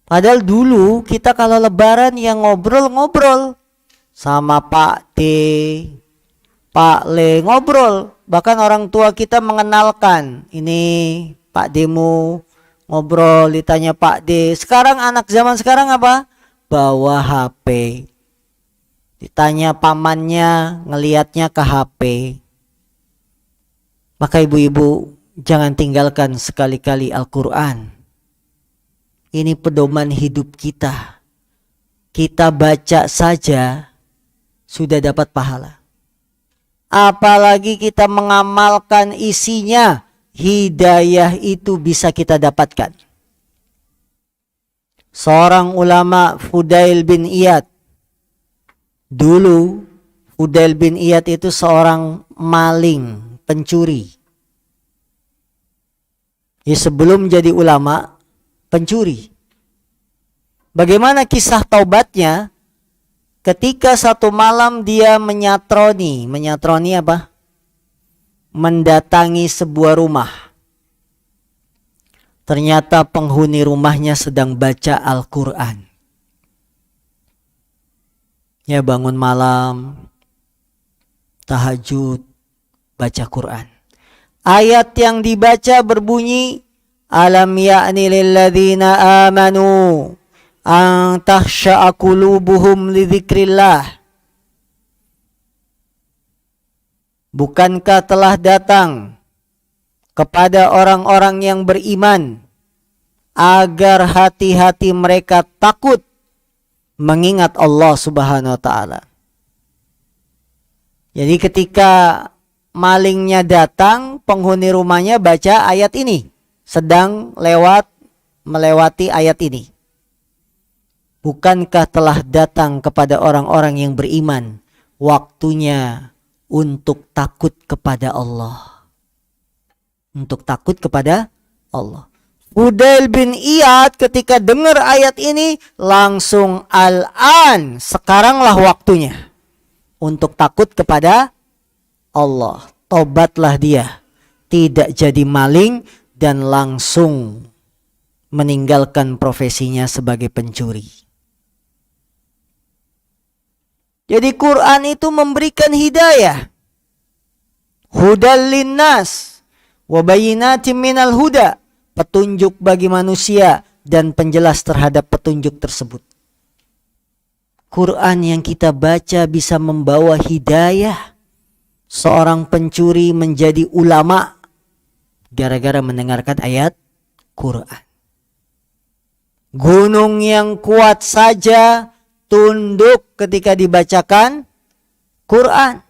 Padahal dulu kita kalau lebaran yang ngobrol-ngobrol sama Pak D, Pak Le, ngobrol. Bahkan orang tua kita mengenalkan, ini Pak Demu, ngobrol, ditanya Pak D. Sekarang anak zaman sekarang apa? Bawa HP. Ditanya pamannya, ngelihatnya ke HP. Maka ibu-ibu, jangan tinggalkan sekali-kali Al-Quran. Ini pedoman hidup kita. Kita baca saja sudah dapat pahala. Apalagi kita mengamalkan isinya, hidayah itu bisa kita dapatkan. Seorang ulama, Fudail bin Iyad. Dulu Fudail bin Iyad itu seorang maling, pencuri. Ya, sebelum jadi ulama, pencuri. Bagaimana kisah taubatnya? Ketika satu malam dia menyatroni apa? Mendatangi sebuah rumah. Ternyata penghuni rumahnya sedang baca Al-Quran. Ya, bangun malam, tahajud, baca Quran. Ayat yang dibaca berbunyi, Alam ya'ni lilladzina amanu an takhsha'a qulubuhum li dzikrillah. Bukankah telah datang kepada orang-orang yang beriman agar hati-hati mereka takut mengingat Allah Subhanahu wa taala. Jadi ketika malingnya datang, penghuni rumahnya baca ayat ini, sedang melewati ayat ini. Bukankah telah datang kepada orang-orang yang beriman waktunya untuk takut kepada Allah. Untuk takut kepada Allah. Fudail bin Iyad ketika dengar ayat ini langsung al-an, sekaranglah waktunya untuk takut kepada Allah. Tobatlah dia, tidak jadi maling dan langsung meninggalkan profesinya sebagai pencuri. Jadi Quran itu memberikan hidayah. Hudal linnas wa bayyinatin minal huda. Petunjuk bagi manusia dan penjelas terhadap petunjuk tersebut. Quran yang kita baca bisa membawa hidayah. Seorang pencuri menjadi ulama gara-gara mendengarkan ayat Quran. Gunung yang kuat saja tunduk ketika dibacakan Quran.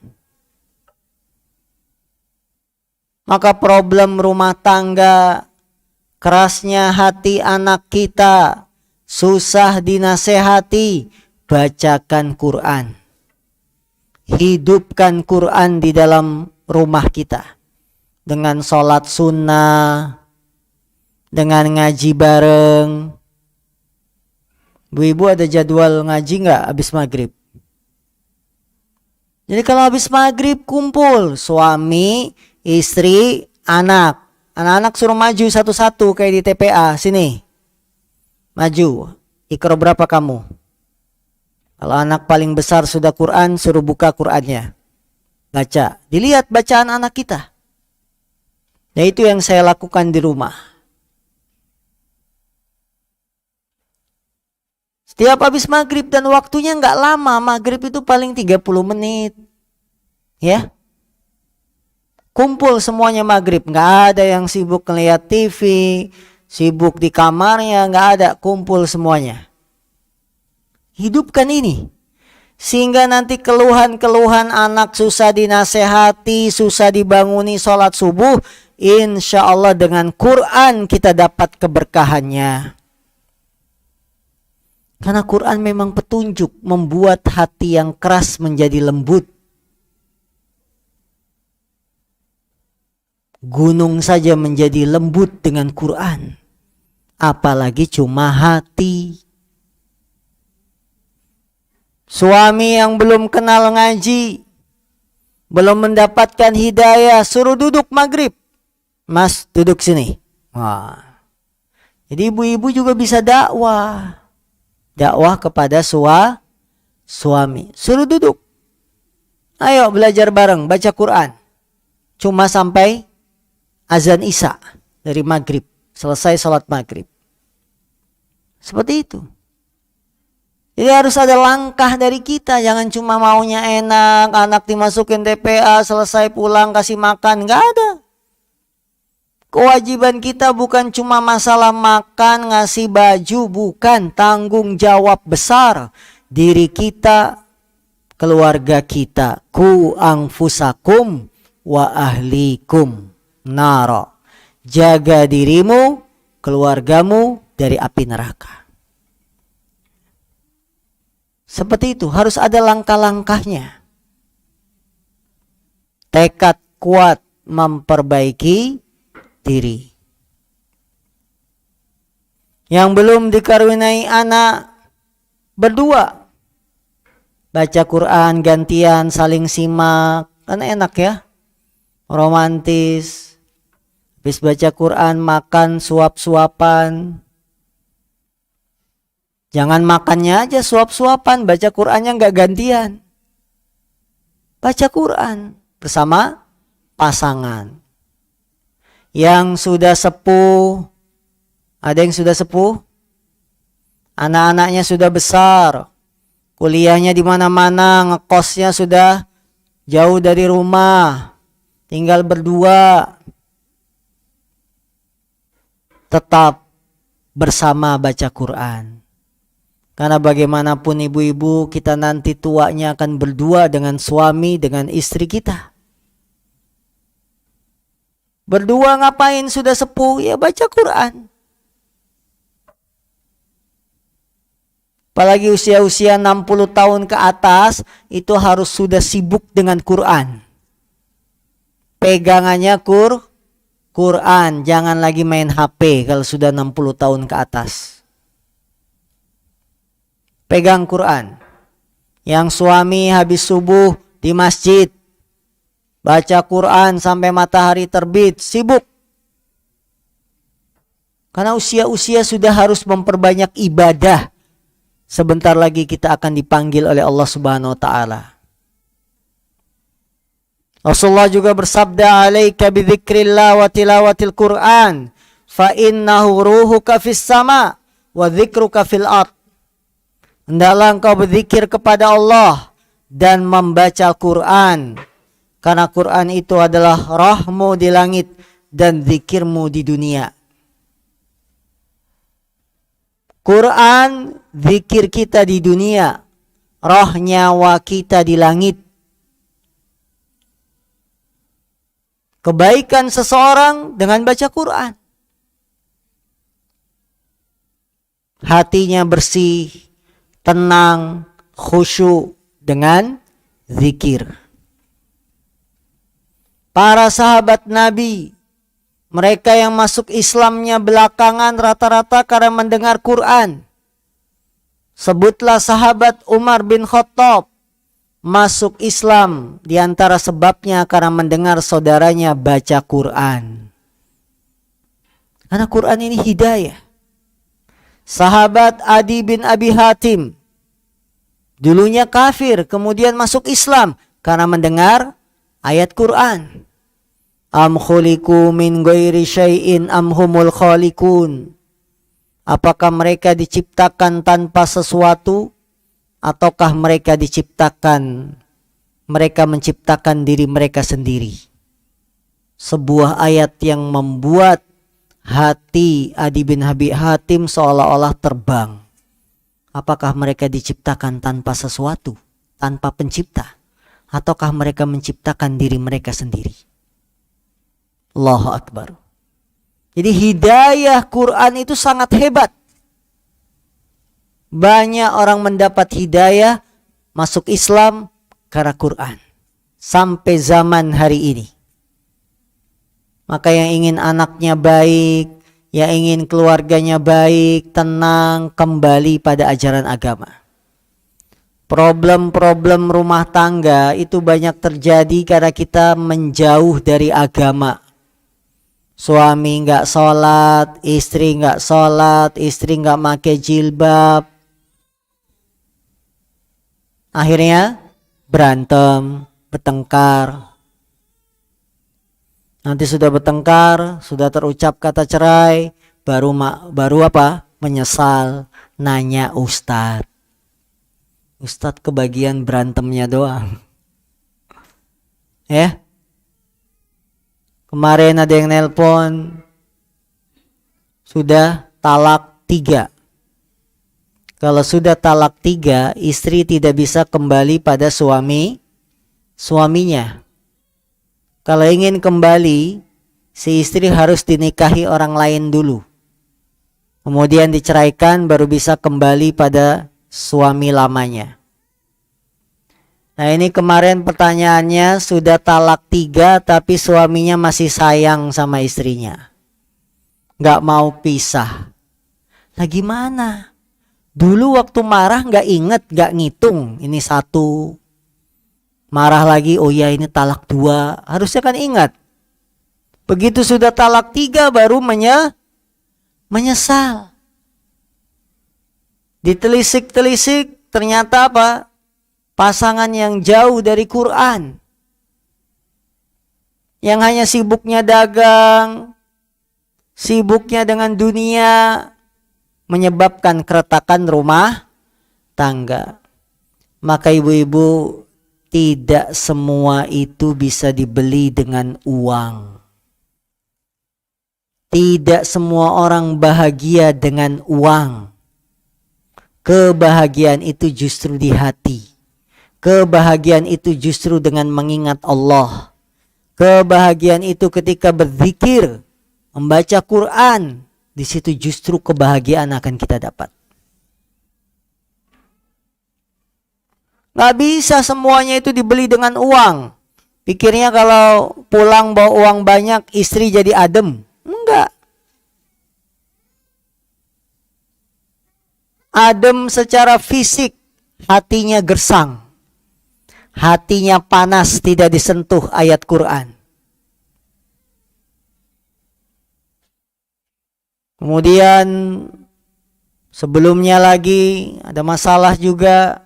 Maka problem rumah tangga, kerasnya hati anak kita, susah dinasehati, bacakan Quran. Hidupkan Quran di dalam rumah kita. Dengan sholat sunnah, dengan ngaji bareng. Bu-ibu ada jadwal ngaji nggak habis maghrib? Jadi kalau habis maghrib kumpul suami, istri, anak. Anak-anak suruh maju satu-satu kayak di TPA. Sini. Maju. Iqra berapa kamu? Kalau anak paling besar sudah Quran, suruh buka Qurannya. Baca. Dilihat bacaan anak kita. Nah, itu yang saya lakukan di rumah. Setiap habis maghrib dan waktunya nggak lama. Maghrib itu paling 30 menit. Ya. Kumpul semuanya maghrib. Nggak ada yang sibuk ngeliat TV. Sibuk di kamarnya. Nggak ada. Kumpul semuanya. Hidupkan ini. Sehingga nanti keluhan-keluhan anak susah dinasehati. Susah dibanguni sholat subuh. Insya Allah dengan Quran kita dapat keberkahannya. Karena Quran memang petunjuk, membuat hati yang keras menjadi lembut. Gunung saja menjadi lembut dengan Quran, apalagi cuma hati. Suami yang belum kenal ngaji, belum mendapatkan hidayah, suruh duduk maghrib. Mas, duduk sini. Wah. Jadi ibu-ibu juga bisa dakwah. Dakwah kepada suami. Suruh duduk. Ayo belajar bareng, baca Quran. Cuma sampai azan Isya dari maghrib. Selesai sholat maghrib. Seperti itu. Jadi harus ada langkah dari kita. Jangan cuma maunya enak, anak dimasukin TPA, selesai pulang kasih makan. Gak ada. Kewajiban kita bukan cuma masalah makan, ngasih baju. Bukan, tanggung jawab besar. Diri kita, keluarga kita. Ku anfusakum wa ahlikum nara. Jaga dirimu, keluargamu dari api neraka. Seperti itu, harus ada langkah-langkahnya. Tekad kuat memperbaiki diri. Yang belum dikaruniai anak, berdua. Baca Quran, gantian, saling simak. Kan enak ya. Romantis. Habis baca Quran, makan suap-suapan. Jangan makannya aja suap-suapan, baca Qurannya nggak gantian. Baca Quran bersama pasangan. Yang sudah sepuh, ada yang sudah sepuh, anak-anaknya sudah besar, kuliahnya di mana-mana, ngekosnya sudah jauh dari rumah, tinggal berdua. Tetap bersama baca Quran. Karena bagaimanapun ibu-ibu, kita nanti tuanya akan berdua dengan suami, dengan istri kita. Berdua ngapain sudah sepuh? Ya baca Quran. Apalagi usia-usia 60 tahun ke atas, itu harus sudah sibuk dengan Quran. Pegangannya Quran, jangan lagi main HP kalau sudah 60 tahun ke atas. Pegang Quran. Yang suami habis subuh di masjid, baca Quran sampai matahari terbit, sibuk. Karena usia-usia sudah harus memperbanyak ibadah. Sebentar lagi kita akan dipanggil oleh Allah Subhanahu wa taala. Rasulullah juga bersabda, "Alaika bidzikrillah wa tilawatil Quran, fa innahu ruhuka fis sama wa dzikruka fil ard." Hendaklah engkau berzikir kepada Allah dan membaca Quran. Karena Quran itu adalah rohmu di langit dan zikirmu di dunia. Quran, zikir kita di dunia. Roh nyawa kita di langit. Kebaikan seseorang dengan baca Quran. Hatinya bersih, tenang, khusyuk dengan zikir. Para sahabat Nabi, mereka yang masuk Islamnya belakangan rata-rata karena mendengar Quran. Sebutlah sahabat Umar bin Khattab masuk Islam, di antara sebabnya karena mendengar saudaranya baca Quran. Karena Quran ini hidayah. Sahabat Adi bin Abi Hatim, dulunya kafir, kemudian masuk Islam karena mendengar ayat Quran. Am khuliqu min ghairi syai'in am humul khaliqun. Apakah mereka diciptakan tanpa sesuatu, ataukah mereka menciptakan diri mereka sendiri? Sebuah ayat yang membuat hati Adi bin Abi Hatim seolah-olah terbang. Apakah mereka diciptakan tanpa sesuatu, tanpa pencipta, ataukah mereka menciptakan diri mereka sendiri? Allahu Akbar. Jadi hidayah Quran itu sangat hebat. Banyak orang mendapat hidayah masuk Islam karena Quran sampai zaman hari ini. Maka yang ingin anaknya baik, yang ingin keluarganya baik, tenang, kembali pada ajaran agama. Problem-problem rumah tangga itu banyak terjadi karena kita menjauh dari agama. Suami nggak sholat, istri nggak sholat, istri nggak pakai jilbab. Akhirnya berantem, bertengkar. Nanti sudah bertengkar, sudah terucap kata cerai, baru apa? Menyesal, nanya ustadz. Ustadz kebagian berantemnya doang. Ya. Kemarin ada yang nelpon, sudah talak 3. Kalau sudah talak 3, istri tidak bisa kembali pada suaminya. Kalau ingin kembali, si istri harus dinikahi orang lain dulu. Kemudian diceraikan baru bisa kembali pada suami lamanya. Nah ini kemarin pertanyaannya sudah talak 3 tapi suaminya masih sayang sama istrinya. Gak mau pisah. Nah gimana? Dulu waktu marah gak inget, gak ngitung. Ini 1. Marah lagi, oh ya ini talak 2. Harusnya kan ingat. Begitu sudah talak 3 baru menyesal. Ditelisik-telisik ternyata apa? Pasangan yang jauh dari Quran. Yang hanya sibuknya dagang, sibuknya dengan dunia, menyebabkan keretakan rumah tangga. Maka ibu-ibu, tidak semua itu bisa dibeli dengan uang. Tidak semua orang bahagia dengan uang. Kebahagiaan itu justru di hati. Kebahagiaan itu justru dengan mengingat Allah. Kebahagiaan itu ketika berzikir, membaca Quran. Di situ justru kebahagiaan akan kita dapat. Gak bisa semuanya itu dibeli dengan uang. Pikirnya kalau pulang bawa uang banyak, istri jadi adem. Enggak. Adem secara fisik, hatinya gersang. Hatinya panas, tidak disentuh ayat Quran. Kemudian sebelumnya lagi ada masalah juga.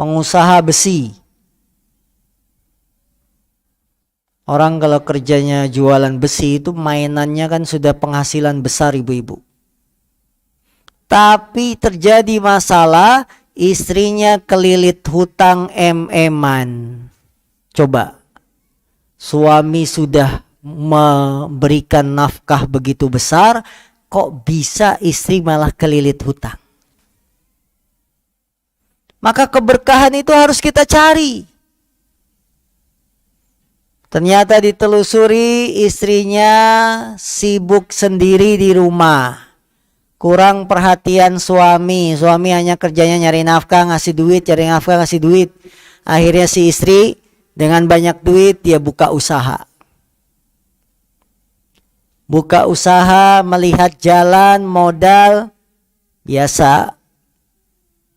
Pengusaha besi. Orang kalau kerjanya jualan besi itu mainannya kan sudah penghasilan besar ibu-ibu. Tapi terjadi masalah, istrinya kelilit hutang em-eman. Coba, suami sudah memberikan nafkah begitu besar, kok bisa istri malah kelilit hutang? Maka keberkahan itu harus kita cari. Ternyata ditelusuri istrinya sibuk sendiri di rumah. Kurang perhatian suami. Suami hanya kerjanya nyari nafkah, ngasih duit, cari nafkah, ngasih duit. Akhirnya si istri dengan banyak duit dia buka usaha. Buka usaha, melihat jalan, modal. Biasa.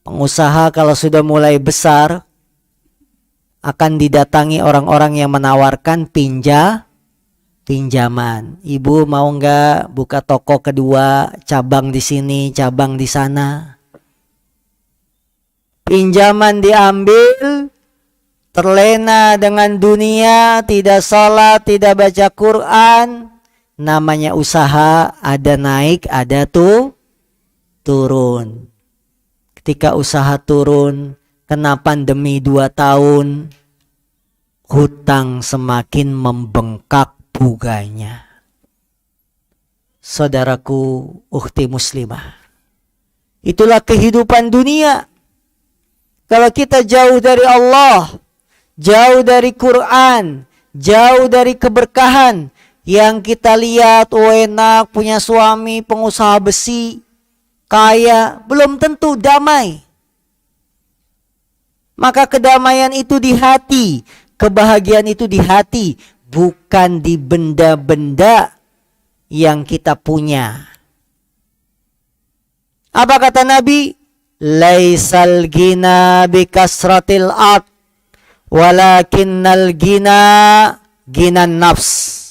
Pengusaha kalau sudah mulai besar akan didatangi orang-orang yang menawarkan pinjaman. Ibu mau nggak buka toko kedua, cabang di sini, cabang di sana. Pinjaman diambil, terlena dengan dunia, tidak sholat, tidak baca Quran. Namanya usaha, ada naik, ada turun. Ketika usaha turun, kena pandemi 2 tahun, hutang semakin membengkak buganya. Saudaraku, ukhti muslimah, itulah kehidupan dunia. Kalau kita jauh dari Allah, jauh dari Quran, jauh dari keberkahan, yang kita lihat enak, punya suami pengusaha besi, kaya, belum tentu damai. Maka kedamaian itu di hati, kebahagiaan itu di hati, bukan di benda-benda yang kita punya. Apa kata Nabi? Laisal gina bikasratil ard, walakinnal gina ginan nafs.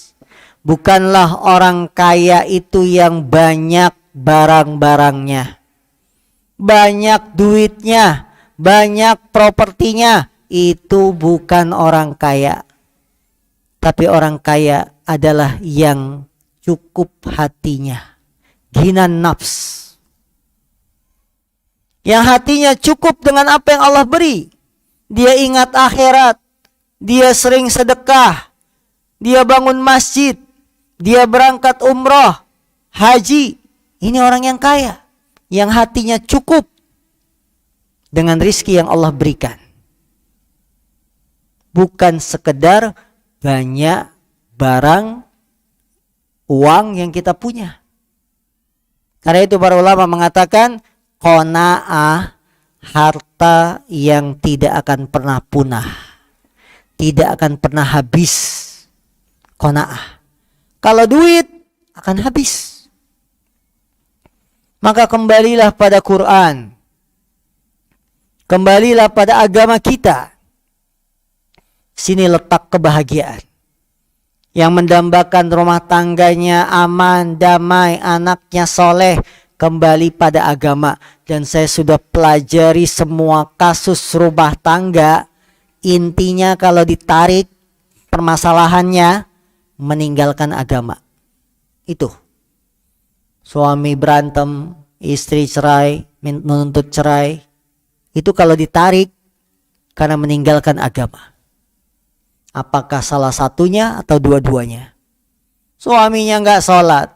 Bukanlah orang kaya itu yang banyak barang-barangnya, banyak duitnya, banyak propertinya. Itu bukan orang kaya. Tapi orang kaya adalah yang cukup hatinya, ginan nafs, yang hatinya cukup dengan apa yang Allah beri. Dia ingat akhirat, dia sering sedekah, dia bangun masjid, dia berangkat umroh, haji. Ini orang yang kaya, yang hatinya cukup dengan rizki yang Allah berikan. Bukan sekedar banyak barang, uang yang kita punya. Karena itu para ulama mengatakan, qanaah, harta yang tidak akan pernah punah, tidak akan pernah habis. Qanaah. Kalau duit akan habis. Maka kembalilah pada Quran. Kembalilah pada agama kita. Sini letak kebahagiaan. Yang mendambakan rumah tangganya aman, damai, anaknya soleh. Kembali pada agama. Dan saya sudah pelajari semua kasus rumah tangga. Intinya kalau ditarik permasalahannya, meninggalkan agama. Itu. Suami berantem, istri cerai, menuntut cerai. Itu kalau ditarik karena meninggalkan agama. Apakah salah satunya atau dua-duanya? Suaminya enggak sholat,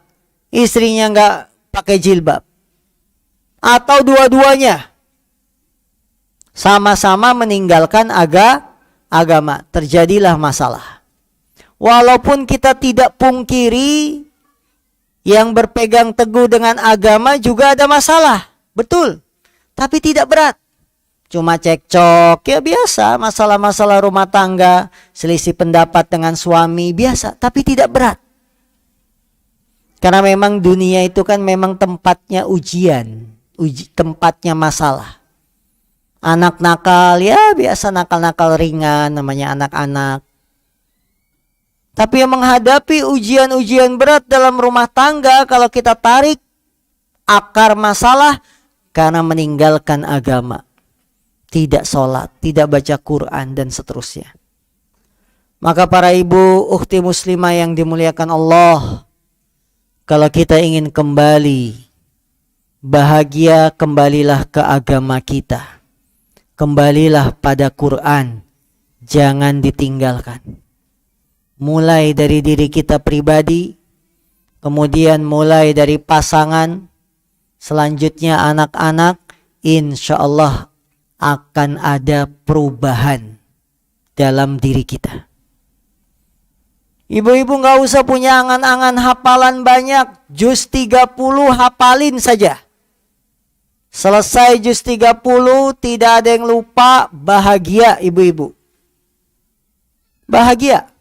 istrinya enggak pakai jilbab, atau dua-duanya sama-sama meninggalkan agama. Terjadilah masalah. Walaupun kita tidak pungkiri, yang berpegang teguh dengan agama juga ada masalah. Betul. Tapi tidak berat. Cuma cekcok, ya biasa. Masalah-masalah rumah tangga, selisih pendapat dengan suami, biasa. Tapi tidak berat. Karena memang dunia itu kan memang tempatnya ujian. Tempatnya masalah. Anak nakal, ya biasa nakal-nakal ringan, namanya anak-anak. Tapi yang menghadapi ujian-ujian berat dalam rumah tangga, kalau kita tarik akar masalah karena meninggalkan agama, tidak sholat, tidak baca Quran, dan seterusnya. Maka para ibu, ukhti muslimah yang dimuliakan Allah, kalau kita ingin kembali bahagia, kembalilah ke agama kita, kembalilah pada Quran, jangan ditinggalkan. Mulai dari diri kita pribadi, kemudian mulai dari pasangan, selanjutnya anak-anak, insya Allah akan ada perubahan dalam diri kita. Ibu-ibu gak usah punya angan-angan hafalan banyak, juz 30 hafalin saja. Selesai juz 30, tidak ada yang lupa, bahagia ibu-ibu. Bahagia.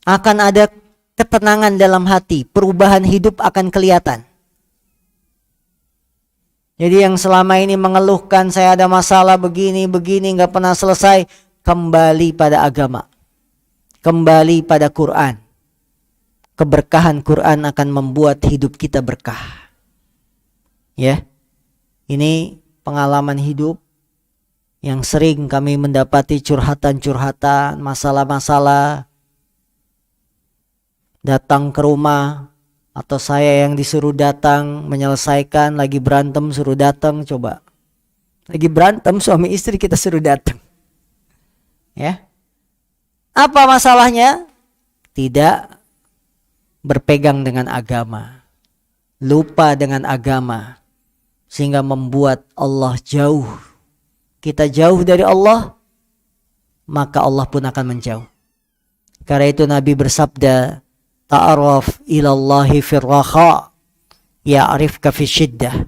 Akan ada ketenangan dalam hati, perubahan hidup akan kelihatan. Jadi yang selama ini mengeluhkan saya ada masalah begini, gak pernah selesai, kembali pada agama. Kembali pada Quran. Keberkahan Quran akan membuat hidup kita berkah. Ya, ini pengalaman hidup yang sering kami mendapati curhatan-curhatan, masalah-masalah. Datang ke rumah, atau saya yang disuruh datang menyelesaikan, lagi berantem suruh datang, coba. Lagi berantem suami istri kita suruh datang. Ya. Apa masalahnya? Tidak berpegang dengan agama. Lupa dengan agama. Sehingga membuat Allah jauh. Kita jauh dari Allah, maka Allah pun akan menjauh. Karena itu Nabi bersabda, ta'aruf ilallahi firraha, ya'rifka fi syiddah.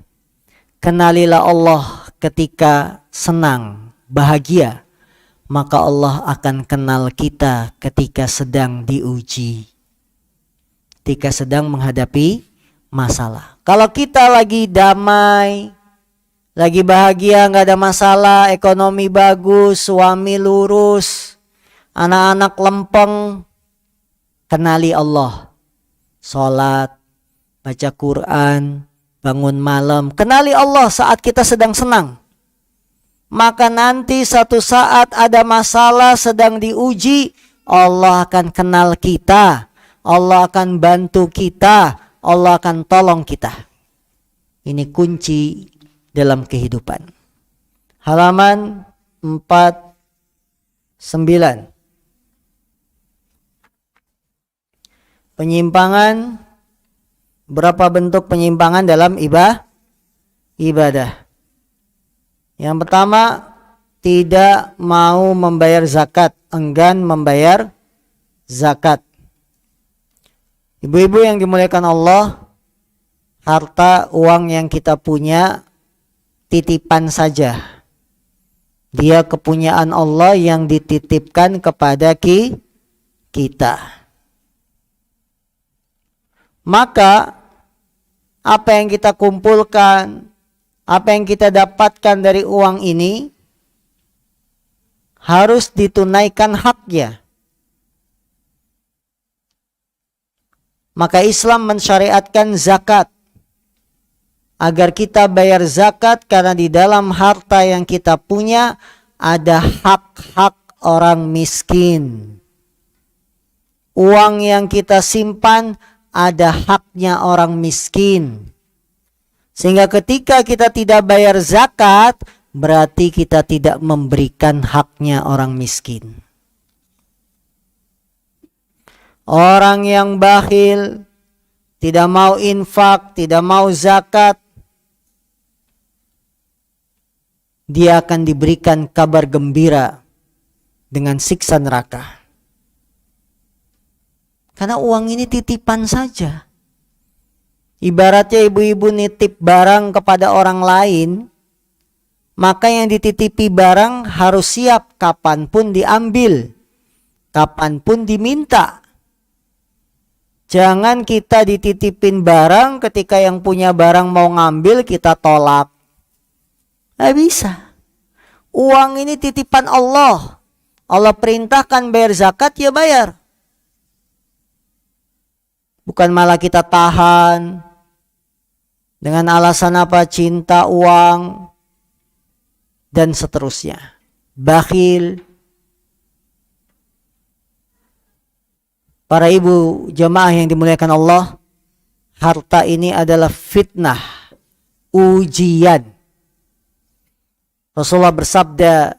Kenalilah Allah ketika senang, bahagia, maka Allah akan kenal kita ketika sedang diuji, ketika sedang menghadapi masalah. Kalau kita lagi damai, lagi bahagia, nggak ada masalah, ekonomi bagus, suami lurus, anak-anak lempeng, kenali Allah. Sholat, baca Quran, bangun malam, kenali Allah saat kita sedang senang. Maka nanti satu saat ada masalah, sedang diuji, Allah akan kenal kita, Allah akan bantu kita, Allah akan tolong kita. Ini kunci dalam kehidupan. Halaman 49. Penyimpangan. Berapa bentuk penyimpangan dalam ibadah? Yang pertama, tidak mau membayar zakat, enggan membayar zakat. Ibu-ibu yang dimuliakan Allah, harta uang yang kita punya titipan saja. Dia kepunyaan Allah yang dititipkan kepada kita. Maka apa yang kita kumpulkan, apa yang kita dapatkan dari uang ini harus ditunaikan haknya. Maka Islam mensyariatkan zakat, agar kita bayar zakat, karena di dalam harta yang kita punya ada hak-hak orang miskin. Uang yang kita simpan ada haknya orang miskin. Sehingga ketika kita tidak bayar zakat, berarti kita tidak memberikan haknya orang miskin. Orang yang bakhil, tidak mau infak, tidak mau zakat, dia akan diberikan kabar gembira dengan siksa neraka. Karena uang ini titipan saja. Ibaratnya ibu-ibu nitip barang kepada orang lain, maka yang dititipi barang harus siap kapanpun diambil, kapanpun diminta. Jangan kita dititipin barang, ketika yang punya barang mau ngambil kita tolak. Nggak bisa. Uang ini titipan Allah. Allah perintahkan bayar zakat, ya bayar. Bukan malah kita tahan dengan alasan apa? Cinta uang dan seterusnya. Bakhil. Para ibu jemaah yang dimuliakan Allah, harta ini adalah fitnah, ujian. Rasulullah bersabda,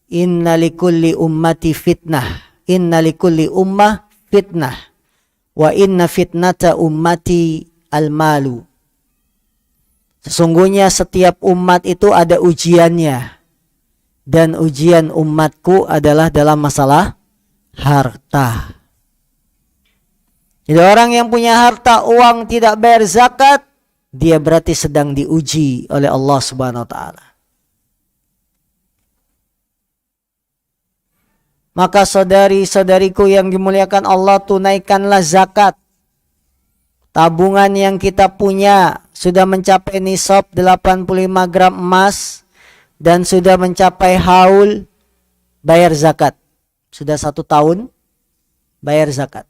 inna likulli ummati fitnah, inna likulli ummah fitnah, wa inna fitnata ummati al-malu. Sesungguhnya setiap umat itu ada ujiannya, dan ujian umatku adalah dalam masalah harta. Jadi orang yang punya harta, uang, tidak bayar zakat, dia berarti sedang diuji oleh Allah Subhanahu wa taala. Maka saudari-saudariku yang dimuliakan Allah, tunaikanlah zakat. Tabungan yang kita punya sudah mencapai nisab 85 gram emas dan sudah mencapai haul, bayar zakat. Sudah 1 tahun, bayar zakat.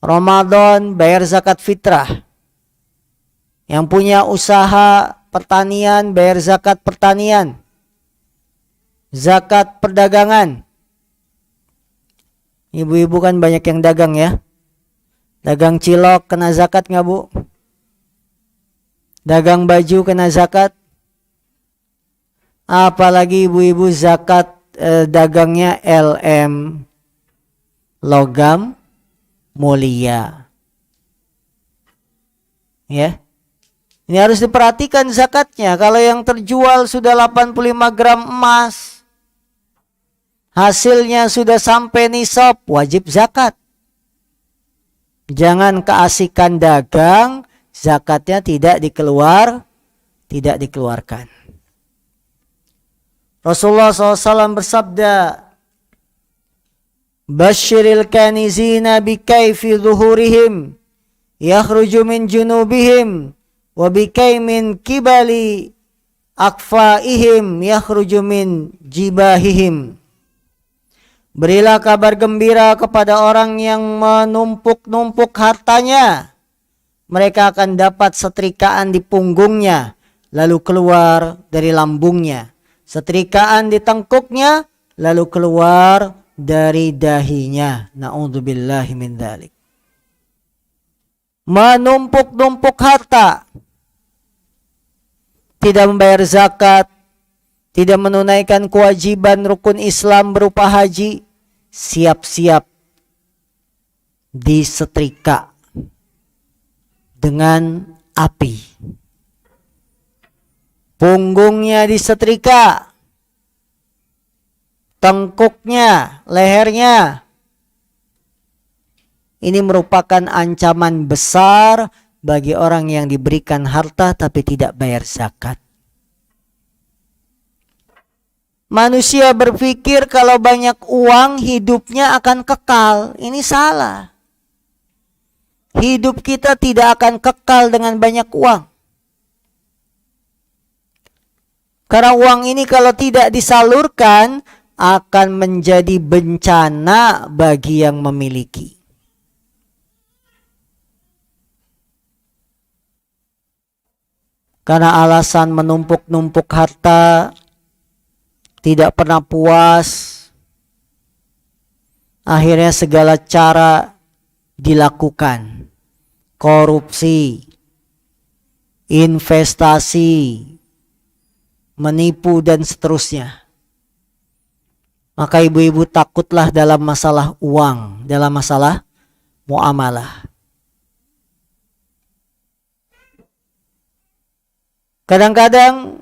Ramadan, bayar zakat fitrah. Yang punya usaha pertanian, bayar zakat pertanian. Zakat perdagangan. Ibu-ibu kan banyak yang dagang ya. Dagang cilok kena zakat nggak bu? Dagang baju kena zakat. Apalagi ibu-ibu zakat dagangnya LM, logam mulia. Ya. Ini harus diperhatikan zakatnya. Kalau yang terjual sudah 85 gram emas, hasilnya sudah sampai nisab, wajib zakat. Jangan keasikan dagang, zakatnya tidak dikeluarkan. Rasulullah SAW bersabda, Basyiril kanizina bikaifi zuhurihim, yakhruju min junubihim, wa bikai min kibali akfaihim, yakhruju min jibahihim. Berilah kabar gembira kepada orang yang menumpuk-numpuk hartanya. Mereka akan dapat setrikaan di punggungnya, lalu keluar dari lambungnya. Setrikaan di tengkuknya, lalu keluar dari dahinya. Na'udzubillahi min dzalik. Menumpuk-numpuk harta, tidak membayar zakat, tidak menunaikan kewajiban rukun Islam berupa haji, siap-siap disetrika dengan api. Punggungnya disetrika, tengkuknya, lehernya. Ini merupakan ancaman besar bagi orang yang diberikan harta tapi tidak bayar zakat. Manusia berpikir kalau banyak uang hidupnya akan kekal. Ini salah. Hidup kita tidak akan kekal dengan banyak uang. Karena uang ini kalau tidak disalurkan akan menjadi bencana bagi yang memiliki. Karena alasan menumpuk-numpuk harta, tidak pernah puas, akhirnya segala cara dilakukan. Korupsi, investasi, menipu dan seterusnya. Maka ibu-ibu takutlah dalam masalah uang, dalam masalah muamalah. Kadang-kadang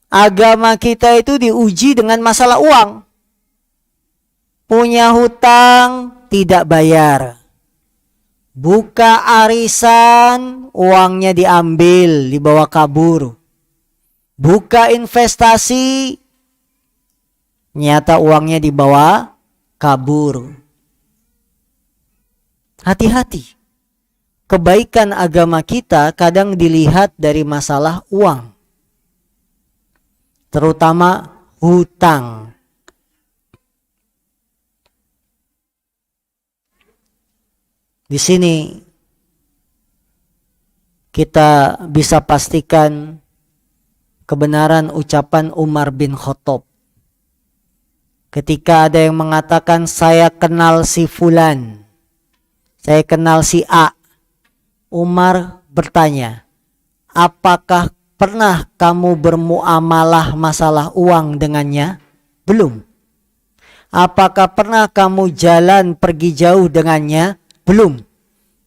agama kita itu diuji dengan masalah uang. Punya hutang, tidak bayar. Buka arisan, uangnya diambil, dibawa kabur. Buka investasi, nyata uangnya dibawa kabur. Hati-hati. Kebaikan agama kita kadang dilihat dari masalah uang. Terutama hutang. Di sini kita bisa pastikan kebenaran ucapan Umar bin Khattab. Ketika ada yang mengatakan saya kenal si fulan, saya kenal si A, Umar bertanya, apakah pernah kamu bermuamalah masalah uang dengannya? Belum. Apakah pernah kamu jalan pergi jauh dengannya? Belum.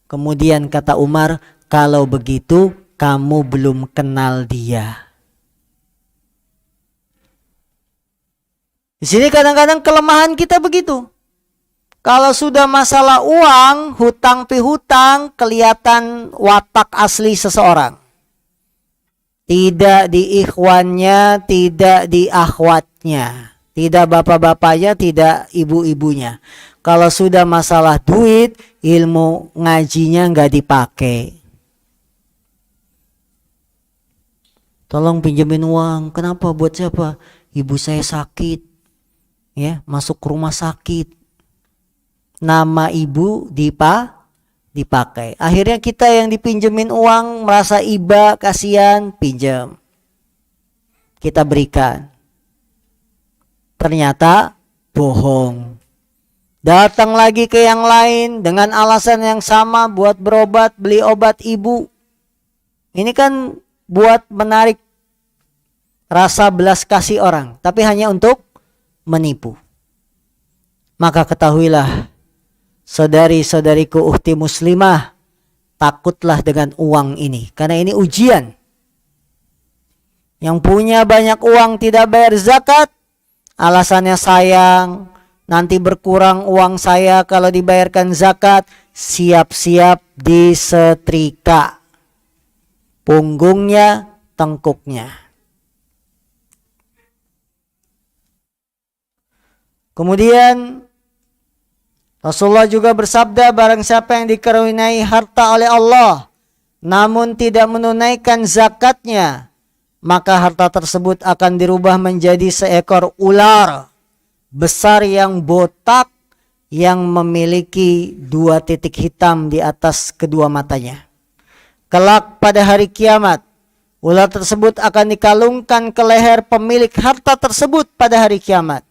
Kemudian kata Umar, kalau begitu kamu belum kenal dia. Di sini kadang-kadang kelemahan kita begitu. Kalau sudah masalah uang, hutang pihutang, kelihatan watak asli seseorang. Tidak di ikhwannya, tidak di akhwatnya. Tidak bapak-bapaknya, tidak ibu-ibunya. Kalau sudah masalah duit, ilmu ngajinya nggak dipakai. Tolong pinjemin uang. Kenapa? Buat siapa? Ibu saya sakit. Ya, masuk rumah sakit. Nama ibu dipakai. Akhirnya kita yang dipinjemin uang merasa iba, kasihan, pinjam. Kita berikan. Ternyata bohong. Datang lagi ke yang lain dengan alasan yang sama buat berobat, beli obat ibu. Ini kan buat menarik rasa belas kasih orang, tapi hanya untuk menipu. Maka ketahuilah, saudari-saudariku ukhti muslimah, takutlah dengan uang ini. Karena ini ujian. Yang punya banyak uang tidak bayar zakat, alasannya sayang, nanti berkurang uang saya kalau dibayarkan zakat, siap-siap disetrika punggungnya, tengkuknya. Kemudian Rasulullah juga bersabda, barang siapa yang dikaruniai harta oleh Allah namun tidak menunaikan zakatnya, maka harta tersebut akan dirubah menjadi seekor ular besar yang botak yang memiliki 2 titik hitam di atas kedua matanya. Kelak pada hari kiamat, ular tersebut akan dikalungkan ke leher pemilik harta tersebut pada hari kiamat.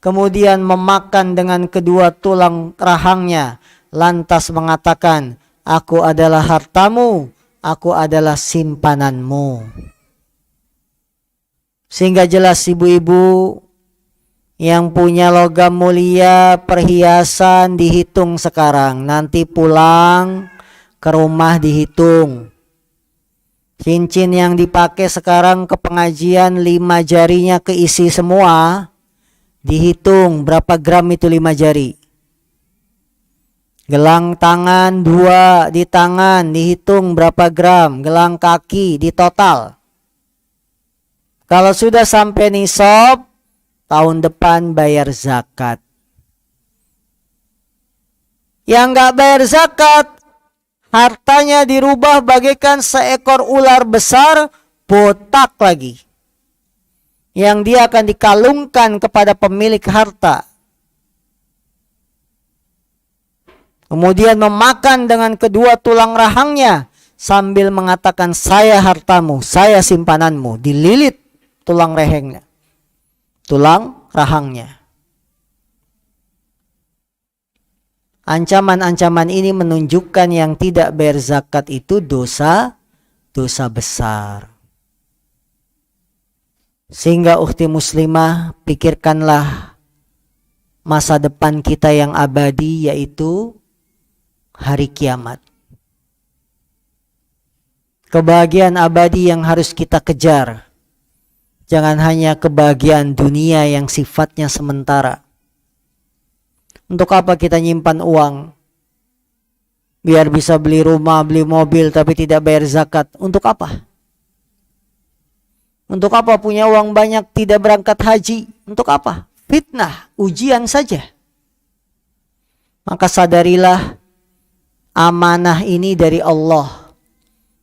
Kemudian memakan dengan kedua tulang rahangnya, lantas mengatakan, aku adalah hartamu, aku adalah simpananmu. Sehingga jelas ibu-ibu yang punya logam mulia, perhiasan dihitung sekarang, nanti pulang ke rumah dihitung. Cincin yang dipakai sekarang ke pengajian 5 jarinya keisi semua, dihitung berapa gram itu 5 jari. Gelang tangan 2 di tangan dihitung berapa gram, gelang kaki di total. Kalau sudah sampai nisab, tahun depan bayar zakat. Yang gak bayar zakat, hartanya dirubah bagaikan seekor ular besar, botak lagi, yang dia akan dikalungkan kepada pemilik harta. Kemudian memakan dengan kedua tulang rahangnya sambil mengatakan, saya hartamu, saya simpananmu. Dililit tulang rahangnya, tulang rahangnya. Ancaman-ancaman ini menunjukkan yang tidak bayar zakat itu dosa besar. Sehingga ukhti muslimah, pikirkanlah masa depan kita yang abadi, yaitu hari kiamat. Kebahagiaan abadi yang harus kita kejar. Jangan hanya kebahagiaan dunia yang sifatnya sementara. Untuk apa kita nyimpan uang? Biar bisa beli rumah, beli mobil, tapi tidak bayar zakat. Untuk apa? Untuk apa punya uang banyak tidak berangkat haji? Untuk apa? Fitnah, ujian saja. Maka sadarilah, amanah ini dari Allah.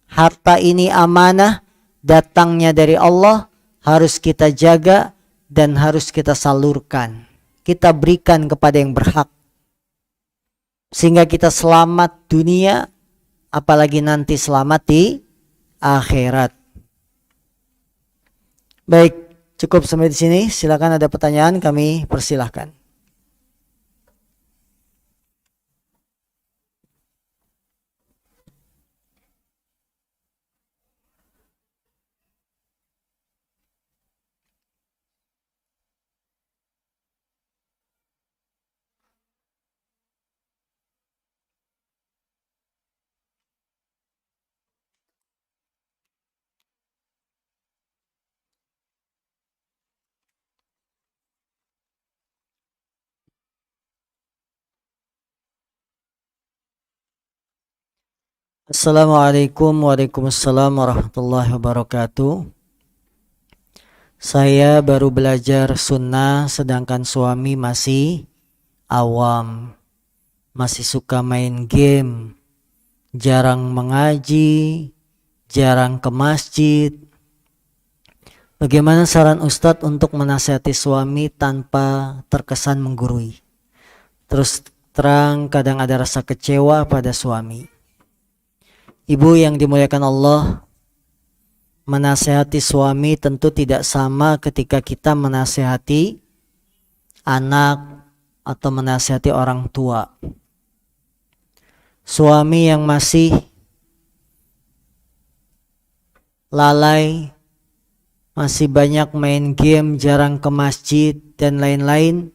Harta ini amanah, datangnya dari Allah, harus kita jaga dan harus kita salurkan. Kita berikan kepada yang berhak. Sehingga kita selamat dunia, apalagi nanti selamat di akhirat. Baik, cukup sampai di sini. Silakan ada pertanyaan, kami persilahkan. Assalamualaikum warahmatullahi wabarakatuh. Saya baru belajar sunnah sedangkan suami masih awam, masih suka main game, jarang mengaji, jarang ke masjid. Bagaimana saran Ustadz untuk menasihati suami tanpa terkesan menggurui? Terus terang kadang ada rasa kecewa pada suami. Ibu yang dimuliakan Allah, menasihati suami tentu tidak sama ketika kita menasihati anak atau menasihati orang tua. Suami yang masih lalai, masih banyak main game, jarang ke masjid dan lain-lain,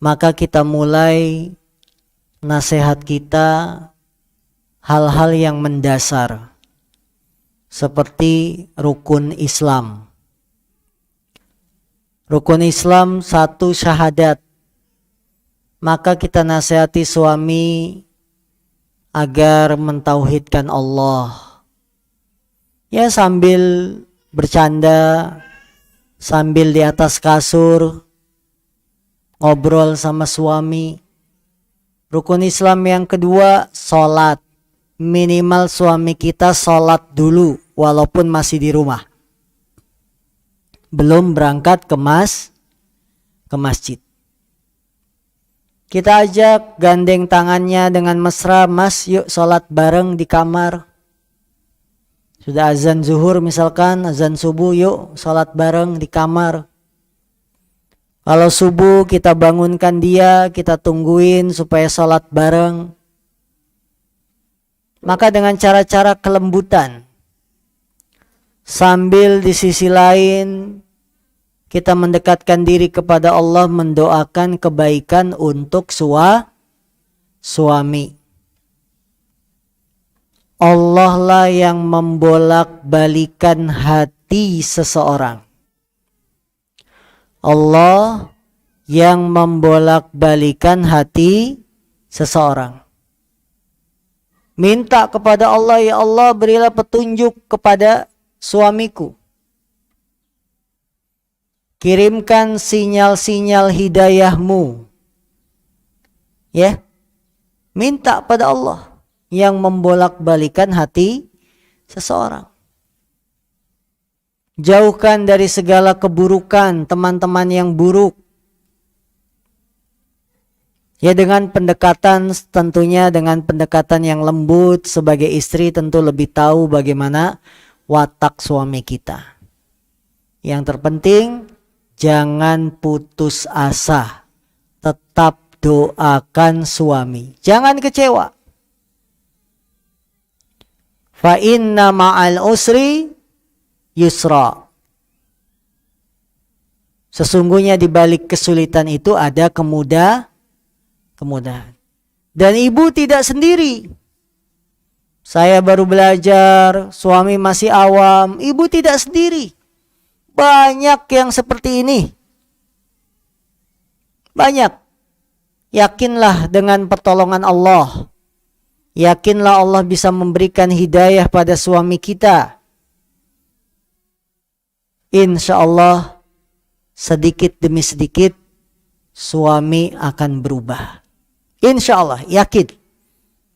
maka kita mulai nasihat kita hal-hal yang mendasar seperti rukun Islam. Rukun Islam 1 syahadat maka kita nasihati suami agar mentauhidkan Allah. Ya, sambil bercanda, sambil di atas kasur ngobrol sama suami. Rukun Islam yang kedua, sholat. Minimal suami kita sholat dulu walaupun masih di rumah, belum berangkat ke masjid. Kita ajak, gandeng tangannya dengan mesra, "Mas, yuk sholat bareng di kamar." Sudah azan zuhur misalkan, azan subuh, yuk sholat bareng di kamar. Kalau subuh kita bangunkan dia, kita tungguin supaya sholat bareng. Maka dengan cara-cara kelembutan, sambil di sisi lain kita mendekatkan diri kepada Allah, mendoakan kebaikan untuk suami. Allah lah yang membolak-balikan hati seseorang. Allah yang membolak-balikan hati seseorang. Minta kepada Allah, "Ya Allah, berilah petunjuk kepada suamiku. Kirimkan sinyal-sinyal hidayahmu." Ya, minta pada Allah yang membolak-balikan hati seseorang. Jauhkan dari segala keburukan teman-teman yang buruk. Ya, dengan pendekatan, tentunya dengan pendekatan yang lembut. Sebagai istri tentu lebih tahu bagaimana watak suami kita. Yang terpenting, jangan putus asa. Tetap doakan suami. Jangan kecewa. Fa inna ma'al usri yusra. Sesungguhnya di balik kesulitan itu ada kemudahan. Dan ibu tidak sendiri. Saya baru belajar, suami masih awam, ibu tidak sendiri. Banyak yang seperti ini. Banyak. Yakinlah dengan pertolongan Allah. Yakinlah Allah bisa memberikan hidayah pada suami kita. Insya Allah sedikit demi sedikit suami akan berubah. Insya Allah, yakin.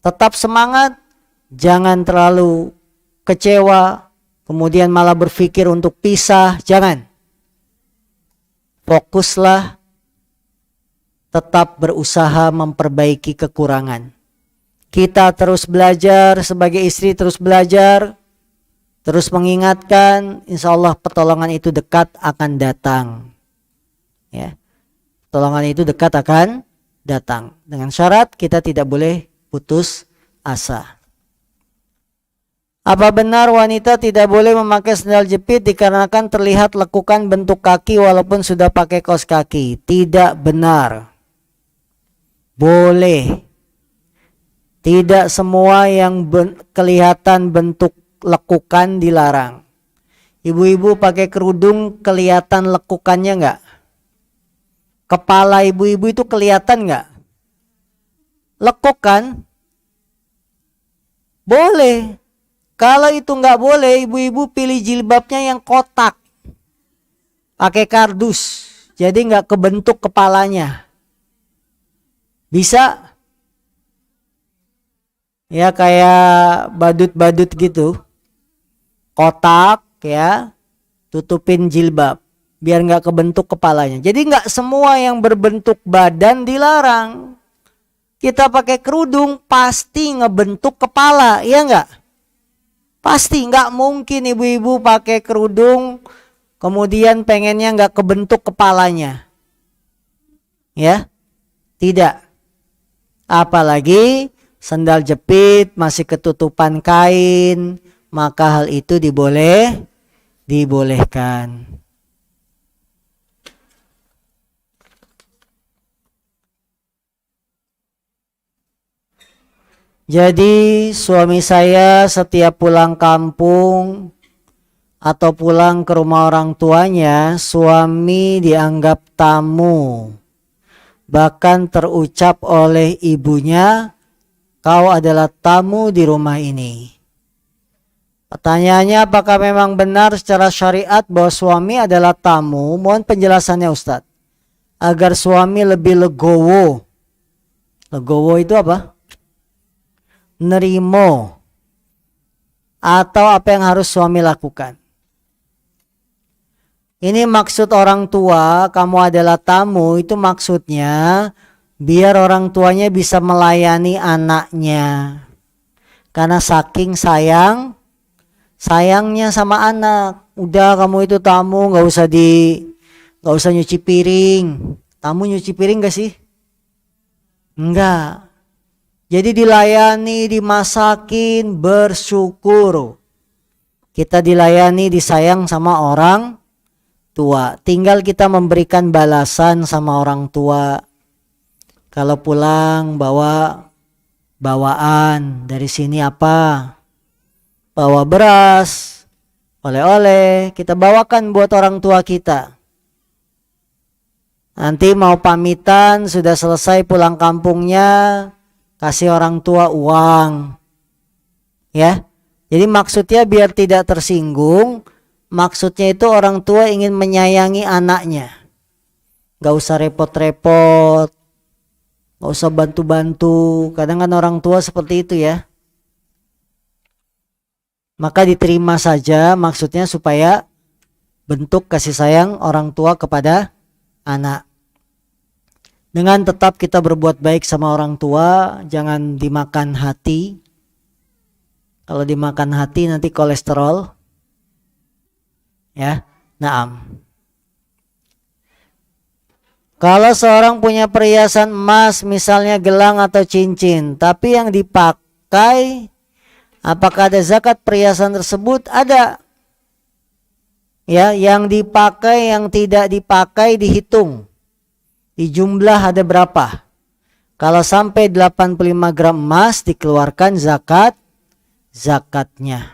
Tetap semangat, jangan terlalu kecewa, kemudian malah berpikir untuk pisah, jangan. Fokuslah, tetap berusaha memperbaiki kekurangan. Kita terus belajar, sebagai istri terus belajar, terus mengingatkan, insya Allah pertolongan itu dekat akan datang. Ya, pertolongan itu dekat akan datang. Dengan syarat kita tidak boleh putus asa. Apa benar wanita tidak boleh memakai sandal jepit dikarenakan terlihat lekukan bentuk kaki walaupun sudah pakai kaos kaki? Tidak benar. Boleh. Tidak semua yang kelihatan bentuk lekukan dilarang. Ibu-ibu pakai kerudung kelihatan lekukannya enggak? Kepala ibu-ibu itu kelihatan nggak? Lekuk kan? Boleh. Kalau itu nggak boleh, ibu-ibu pilih jilbabnya yang kotak. Pakai kardus. Jadi nggak kebentuk kepalanya. Bisa? Ya, kayak badut-badut gitu. Kotak ya, tutupin jilbab. Biar nggak kebentuk kepalanya. Jadi nggak semua yang berbentuk badan dilarang. Kita pakai kerudung pasti ngebentuk kepala, iya nggak? Pasti nggak mungkin ibu-ibu pakai kerudung kemudian pengennya nggak kebentuk kepalanya. Ya, tidak. Apalagi sandal jepit masih ketutupan kain, maka hal itu dibolehkan. Jadi suami saya setiap pulang kampung atau pulang ke rumah orang tuanya, suami dianggap tamu. bahkan terucap oleh ibunya, kau adalah tamu di rumah ini. Pertanyaannya, apakah memang benar secara syariat bahwa suami adalah tamu? Mohon penjelasannya Ustadz, agar suami lebih legowo. Legowo itu apa? Nerimo. Atau apa yang harus suami lakukan? Ini maksud orang tua, kamu adalah tamu, itu maksudnya biar orang tuanya bisa melayani anaknya. Karena saking sayangnya sama anak. Udah, kamu itu tamu, nggak usah nyuci piring. Tamu nyuci piring gak sih? Enggak. Jadi dilayani, dimasakin, bersyukur. Kita dilayani, disayang sama orang tua. Tinggal kita memberikan balasan sama orang tua. Kalau pulang bawa bawaan, dari sini apa? Bawa beras, oleh-oleh, kita bawakan buat orang tua kita. Nanti mau pamitan, sudah selesai pulang kampungnya, kasih orang tua uang. Ya. Jadi maksudnya biar tidak tersinggung, maksudnya itu orang tua ingin menyayangi anaknya. Gak usah repot-repot, gak usah bantu-bantu. Kadang kan orang tua seperti itu ya. Maka diterima saja, maksudnya supaya bentuk kasih sayang orang tua kepada anak. Dengan tetap kita berbuat baik sama orang tua, jangan dimakan hati. Kalau dimakan hati nanti kolesterol. Ya, naam. Kalau seorang punya perhiasan emas, misalnya gelang atau cincin, tapi yang dipakai, apakah ada zakat perhiasan tersebut? Ada. Ya, yang dipakai, yang tidak dipakai dihitung. Di jumlah ada berapa? Kalau sampai 85 gram emas dikeluarkan zakatnya.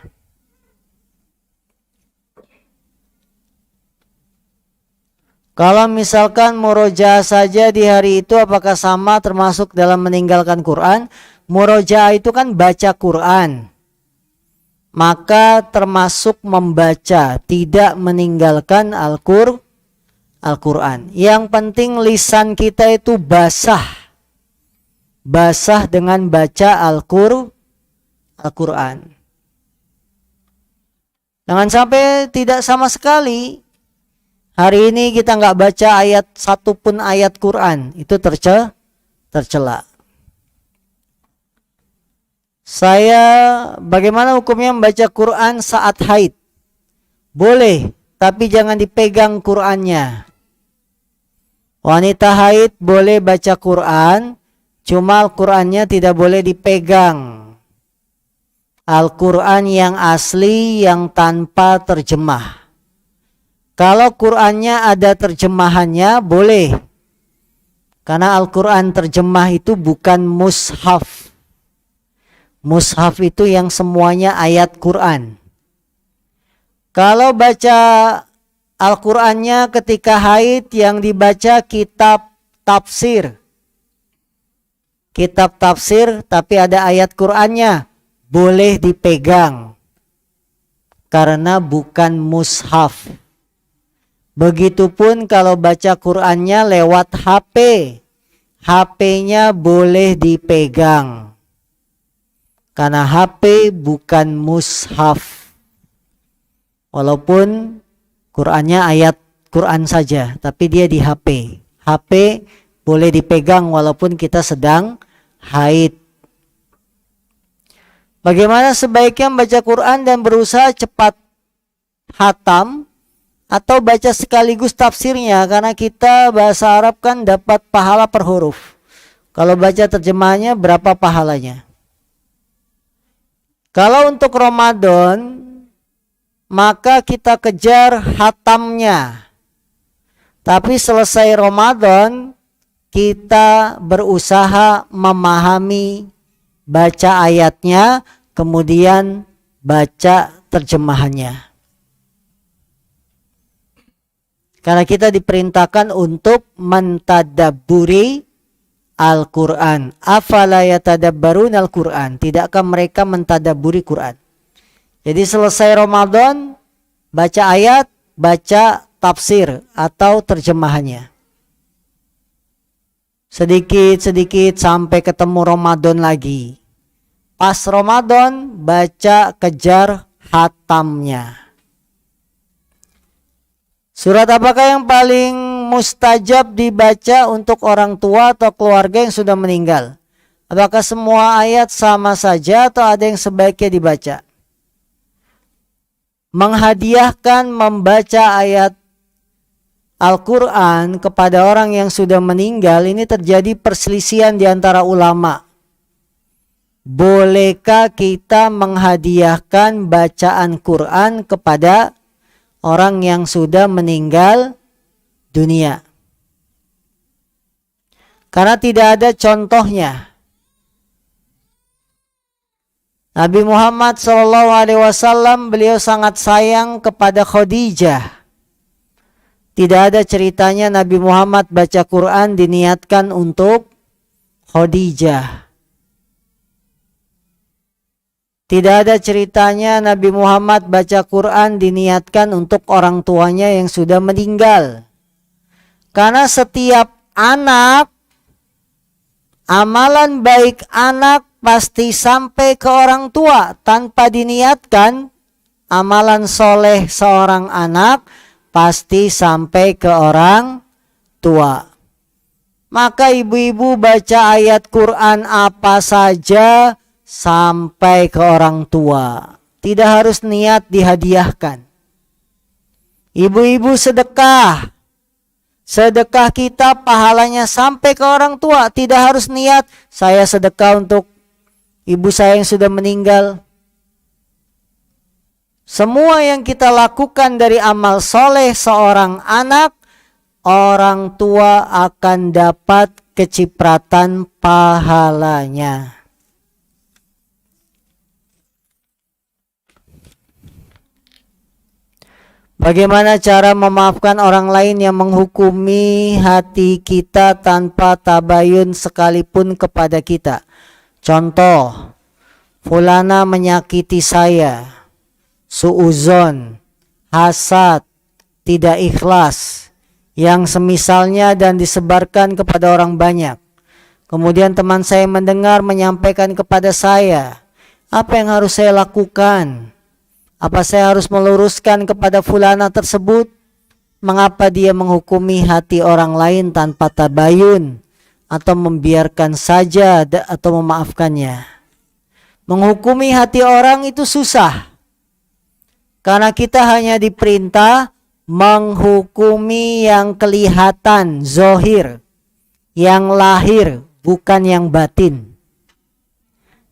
Kalau misalkan murojaah saja di hari itu, apakah sama termasuk dalam meninggalkan Quran? Murojaah itu kan baca Quran. Maka termasuk membaca, tidak meninggalkan Al-Quran. Yang penting lisan kita itu basah. Basah dengan baca Al-Quran. Jangan sampai tidak sama sekali. Hari ini kita nggak baca ayat satu pun ayat Quran. Itu tercela. Saya, bagaimana hukumnya membaca Quran saat haid? Boleh, tapi jangan dipegang Qurannya. Wanita haid boleh baca Quran, cuma Al-Qurannya tidak boleh dipegang. Al-Quran yang asli, yang tanpa terjemah. Kalau Qurannya ada terjemahannya, boleh. Karena Al-Quran terjemah itu bukan mushaf. Mushaf itu yang semuanya ayat Quran. Kalau baca Al-Qurannya ketika haid, yang dibaca kitab tafsir. Kitab tafsir tapi ada ayat Qurannya, boleh dipegang. Karena bukan mushaf. Begitupun kalau baca Qurannya lewat HP. HP-nya boleh dipegang. Karena HP bukan mushaf. Walaupun Qurannya ayat Quran saja, tapi dia di HP. HP boleh dipegang walaupun kita sedang haid. Bagaimana sebaiknya membaca Quran dan berusaha cepat hatam atau baca sekaligus tafsirnya? Karena kita bahasa Arab kan dapat pahala per huruf. Kalau baca terjemahannya berapa pahalanya? Kalau untuk Ramadan, maka kita kejar hatamnya. Tapi selesai Ramadan, kita berusaha memahami, baca ayatnya, kemudian baca terjemahannya. Karena kita diperintahkan untuk mentadabburi Al-Quran. Afala yatadabbarun Al-Quran. Tidakkah mereka mentadabburi Quran? Jadi selesai Ramadan, baca ayat, baca tafsir atau terjemahannya. Sedikit-sedikit sampai ketemu Ramadan lagi. Pas Ramadan, baca kejar hatamnya. Surat apakah yang paling mustajab dibaca untuk orang tua atau keluarga yang sudah meninggal? Apakah semua ayat sama saja atau ada yang sebaiknya dibaca? Menghadiahkan membaca ayat Al-Quran kepada orang yang sudah meninggal, ini terjadi perselisihan di antara ulama. Bolehkah kita menghadiahkan bacaan Quran kepada orang yang sudah meninggal dunia? Karena tidak ada contohnya. Nabi Muhammad SAW beliau sangat sayang kepada Khadijah. Tidak ada ceritanya Nabi Muhammad baca Quran diniatkan untuk Khadijah. Tidak ada ceritanya Nabi Muhammad baca Quran diniatkan untuk orang tuanya yang sudah meninggal. Karena setiap anak, amalan baik anak pasti sampai ke orang tua tanpa diniatkan. Amalan soleh seorang anak pasti sampai ke orang tua. Maka ibu-ibu baca ayat Quran apa saja sampai ke orang tua. Tidak harus niat dihadiahkan. Ibu-ibu sedekah. Sedekah kita pahalanya sampai ke orang tua. Tidak harus niat saya sedekah untuk ibu saya yang sudah meninggal. Semua yang kita lakukan dari amal soleh seorang anak, orang tua akan dapat kecipratan pahalanya. Bagaimana cara memaafkan orang lain yang menghukumi hati kita tanpa tabayun sekalipun kepada kita? Contoh, fulana menyakiti saya, suuzon, hasad, tidak ikhlas, yang semisalnya dan disebarkan kepada orang banyak. Kemudian teman saya mendengar menyampaikan kepada saya, apa yang harus saya lakukan? Apa saya harus meluruskan kepada fulana tersebut? Mengapa dia menghukumi hati orang lain tanpa tabayun? Atau membiarkan saja atau memaafkannya? Menghukumi hati orang itu susah. Karena kita hanya diperintah menghukumi yang kelihatan, zohir. Yang lahir, bukan yang batin.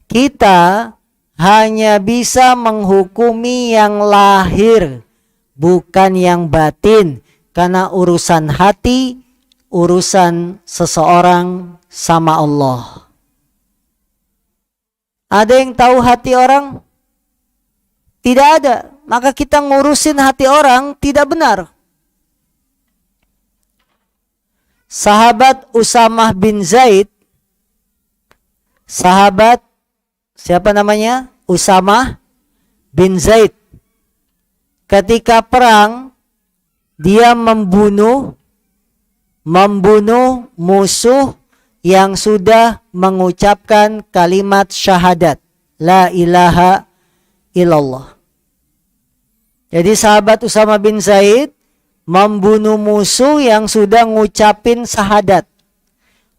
Kita hanya bisa menghukumi yang lahir, bukan yang batin. Karena urusan hati, urusan seseorang sama Allah. Ada yang tahu hati orang? Tidak ada. Maka kita ngurusin hati orang tidak benar. Sahabat Usamah bin Zaid, sahabat siapa namanya? Usamah bin Zaid. Ketika perang, dia membunuh musuh yang sudah mengucapkan kalimat syahadat, la ilaha illallah. Jadi sahabat Usamah bin Zaid membunuh musuh yang sudah ngucapin syahadat.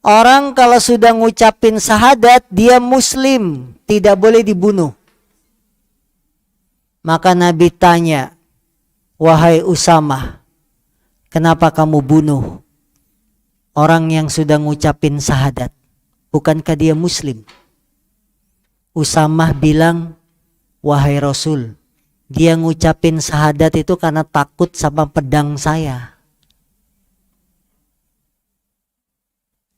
Orang kalau sudah ngucapin syahadat, dia muslim, tidak boleh dibunuh. Maka Nabi tanya, wahai Usamah, kenapa kamu bunuh orang yang sudah ngucapin syahadat? Bukankah dia muslim? Usamah bilang, wahai Rasul, dia ngucapin syahadat itu karena takut sama pedang saya.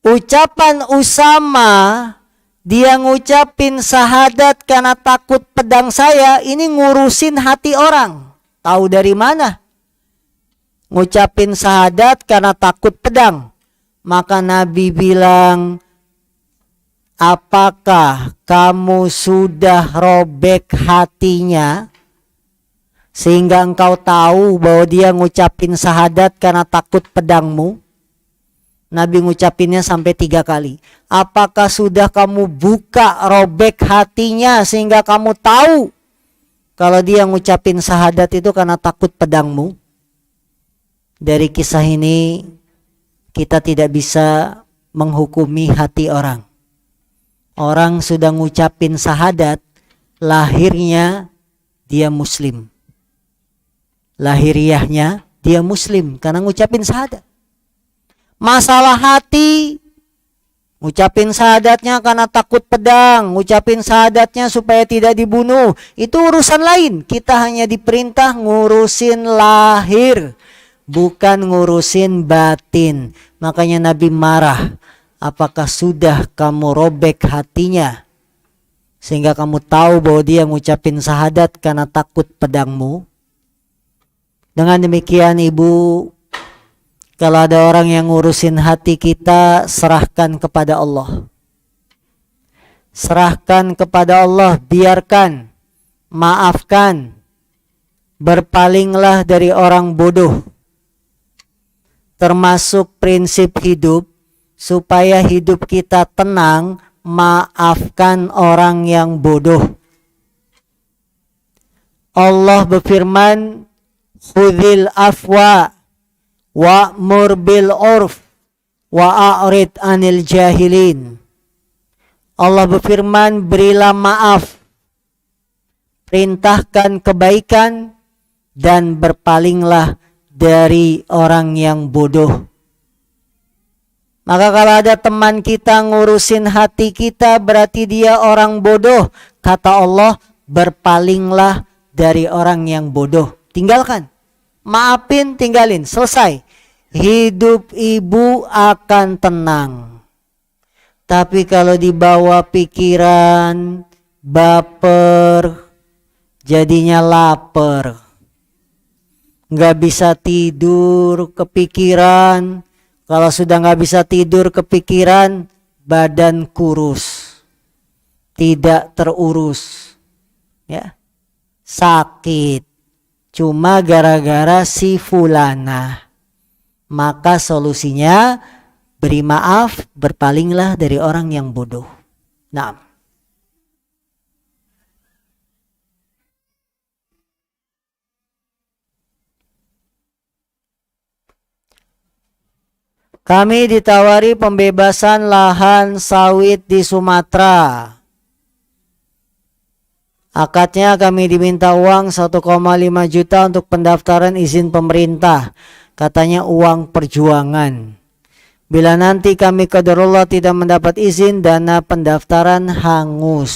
Ucapan Usamah, dia ngucapin syahadat karena takut pedang saya, ini ngurusin hati orang. Tahu dari mana? Ngucapin syahadat karena takut pedang. Maka Nabi bilang, apakah kamu sudah robek hatinya sehingga engkau tahu bahwa dia ngucapin syahadat karena takut pedangmu? Nabi ngucapinnya sampai 3 kali. Apakah sudah kamu buka robek hatinya sehingga kamu tahu kalau dia ngucapin syahadat itu karena takut pedangmu? Dari kisah ini kita tidak bisa menghukumi hati orang. Orang sudah ngucapin syahadat, lahirnya dia muslim. Lahiriahnya dia muslim karena ngucapin syahadat. Masalah hati, ngucapin syahadatnya karena takut pedang, ngucapin syahadatnya supaya tidak dibunuh, itu urusan lain. Kita hanya diperintah ngurusin lahir, bukan ngurusin batin. Makanya Nabi marah. Apakah sudah kamu robek hatinya sehingga kamu tahu bahwa dia ngucapin syahadat karena takut pedangmu? Dengan demikian ibu, kalau ada orang yang ngurusin hati kita, serahkan kepada Allah. Serahkan kepada Allah, biarkan, maafkan, berpalinglah dari orang bodoh. Termasuk prinsip hidup, supaya hidup kita tenang, maafkan orang yang bodoh. Allah berfirman, khudhil afwa wa'mur bil urf wa'arid anil jahilin. Allah berfirman, berilah maaf, perintahkan kebaikan, dan berpalinglah dari orang yang bodoh. Maka kalau ada teman kita ngurusin hati kita, berarti dia orang bodoh. Kata Allah, berpalinglah dari orang yang bodoh. Tinggalkan, maafin, tinggalin, selesai. Hidup ibu akan tenang. Tapi kalau dibawa pikiran, baper, jadinya lapar. Gak bisa tidur, kepikiran. Kalau sudah gak bisa tidur, kepikiran, badan kurus, tidak terurus, ya, sakit, cuma gara-gara si fulana. Maka solusinya, beri maaf, berpalinglah dari orang yang bodoh. Nah, kami ditawari pembebasan lahan sawit di Sumatera. Akadnya kami diminta uang 1,5 juta untuk pendaftaran izin pemerintah. Katanya uang perjuangan. Bila nanti kami qadarullah tidak mendapat izin, dana pendaftaran hangus.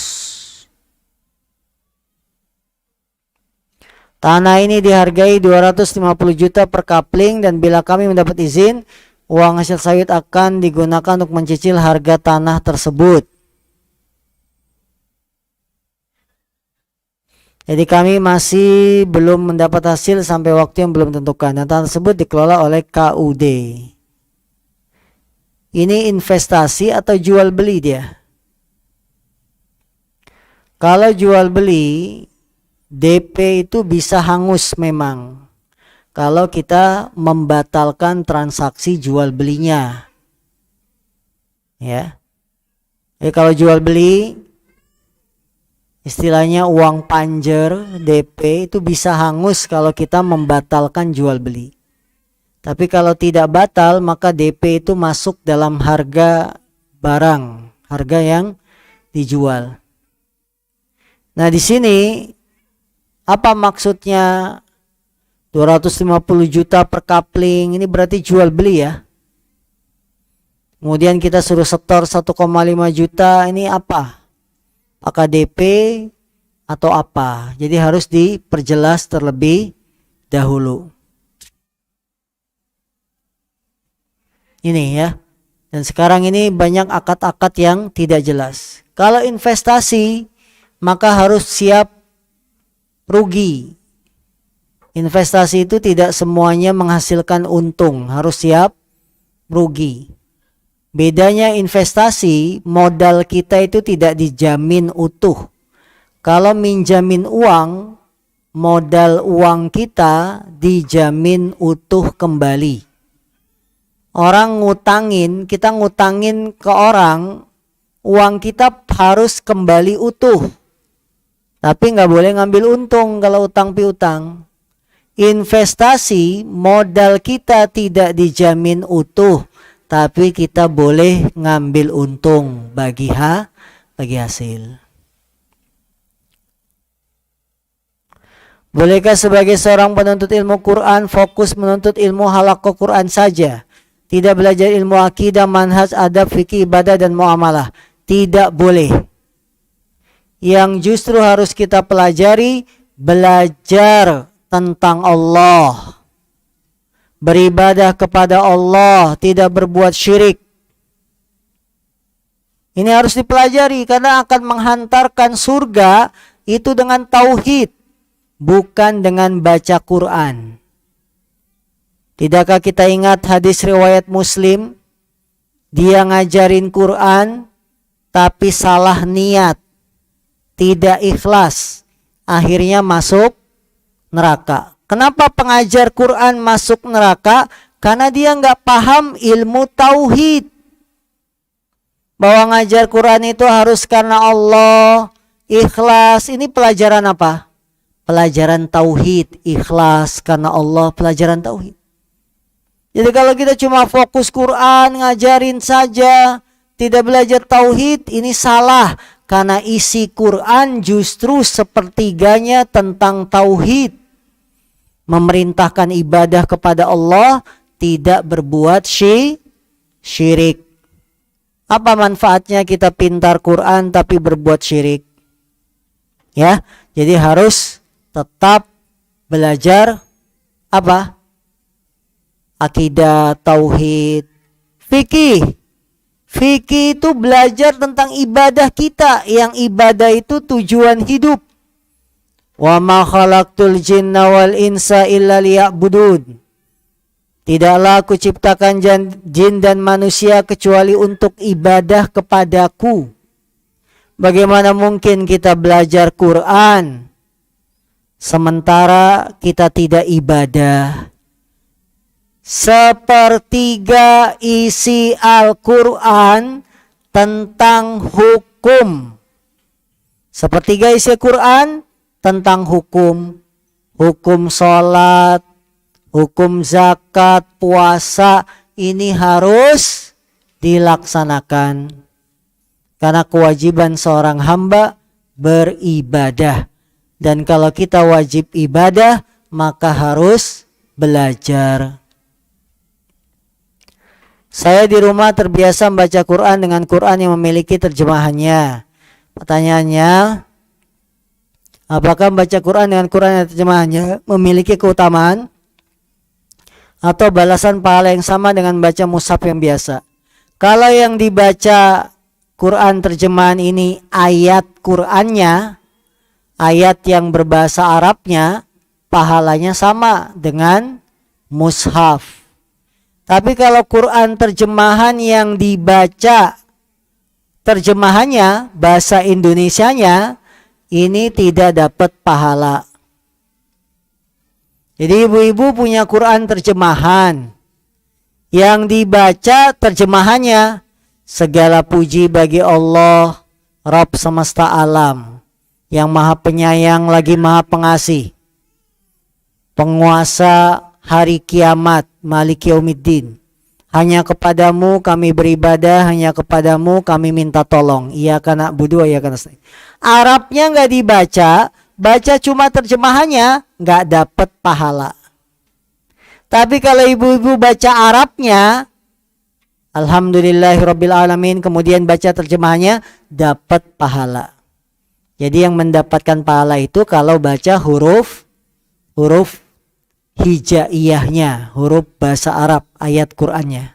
Tanah ini dihargai 250 juta per kapling, dan bila kami mendapat izin, uang hasil sawit akan digunakan untuk mencicil harga tanah tersebut. Jadi kami masih belum mendapat hasil sampai waktu yang belum tentukan. Dan tanah tersebut dikelola oleh KUD. Ini investasi atau jual beli dia? Kalau jual beli, DP itu bisa hangus memang. Kalau kita membatalkan transaksi jual belinya, ya. Kalau jual beli, istilahnya uang panjer, DP itu bisa hangus kalau kita membatalkan jual beli. Tapi kalau tidak batal, maka DP itu masuk dalam harga barang, harga yang dijual. Nah, di sini apa maksudnya? 250 juta per kapling, ini berarti jual beli ya. Kemudian kita suruh setor 1,5 juta, ini apa? Apakah DP atau apa? Jadi harus diperjelas terlebih dahulu. Ini ya. Dan sekarang ini banyak akad-akad yang tidak jelas. Kalau investasi, maka harus siap rugi. Investasi itu tidak semuanya menghasilkan untung, harus siap rugi. Bedanya investasi, modal kita itu tidak dijamin utuh. Kalau minjamin uang, modal uang kita dijamin utuh kembali. Orang ngutangin, kita ngutangin ke orang, uang kita harus kembali utuh. Tapi nggak boleh ngambil untung kalau utang piutang. Investasi, modal kita tidak dijamin utuh, tapi kita boleh ngambil untung bagi hasil. Bolehkah sebagai seorang penuntut ilmu Quran fokus menuntut ilmu halaqah Quran saja, tidak belajar ilmu akidah, manhaj, adab, fikih, ibadah, dan muamalah? Tidak boleh. Yang justru harus kita pelajari, belajar tentang Allah, beribadah kepada Allah, tidak berbuat syirik. Ini harus dipelajari karena akan menghantarkan surga itu dengan tauhid, bukan dengan baca Quran. Tidakkah kita ingat hadis riwayat Muslim? Dia ngajarin Quran tapi salah niat, tidak ikhlas, akhirnya masuk neraka. Kenapa pengajar Quran masuk neraka? Karena dia nggak paham ilmu tauhid. Bahwa ngajar Quran itu harus karena Allah, ikhlas. Ini pelajaran apa? Pelajaran tauhid, ikhlas karena Allah, pelajaran tauhid. Jadi kalau kita cuma fokus Quran, ngajarin saja, tidak belajar tauhid, ini salah. Karena isi Quran justru sepertiganya tentang tauhid. Memerintahkan ibadah kepada Allah, tidak berbuat syirik. Apa manfaatnya kita pintar Quran tapi berbuat syirik? Ya, jadi harus tetap belajar apa? Akidah, tauhid, fikih. Fikih itu belajar tentang ibadah kita, yang ibadah itu tujuan hidup. Wa ma khalaqtul jinna wal insa illa liya'budun. Tidaklah aku ciptakan jin dan manusia kecuali untuk ibadah kepadaku. Bagaimana mungkin kita belajar Quran sementara kita tidak ibadah? Sepertiga isi Al-Quran tentang hukum. Sepertiga isi Quran tentang hukum. Hukum sholat, hukum zakat, puasa. Ini harus dilaksanakan. Karena kewajiban seorang hamba beribadah. Dan kalau kita wajib ibadah, maka harus belajar. Saya di rumah terbiasa membaca Quran dengan Quran yang memiliki terjemahannya. Pertanyaannya, apakah membaca Quran dengan Quran yang terjemahannya memiliki keutamaan atau balasan pahala yang sama dengan baca mushaf yang biasa? Kalau yang dibaca Quran terjemahan ini ayat Qurannya, ayat yang berbahasa Arabnya, pahalanya sama dengan mushaf. Tapi kalau Quran terjemahan yang dibaca terjemahannya bahasa Indonesianya, ini tidak dapat pahala. Jadi ibu-ibu punya Quran terjemahan yang dibaca terjemahannya, segala puji bagi Allah, Rabb semesta alam, yang maha penyayang lagi maha pengasih, penguasa hari kiamat, Malik Yaumiddin. Hanya kepadamu kami beribadah, hanya kepadamu kami minta tolong. Iyyaka na'budu wa iyyaka nasta'in. Arabnya nggak dibaca, baca cuma terjemahannya, nggak dapat pahala. Tapi kalau ibu-ibu baca Arabnya, alhamdulillahirabbil alamin, kemudian baca terjemahannya, dapat pahala. Jadi yang mendapatkan pahala itu kalau baca huruf hijaiyahnya, huruf bahasa Arab, ayat Qur'annya.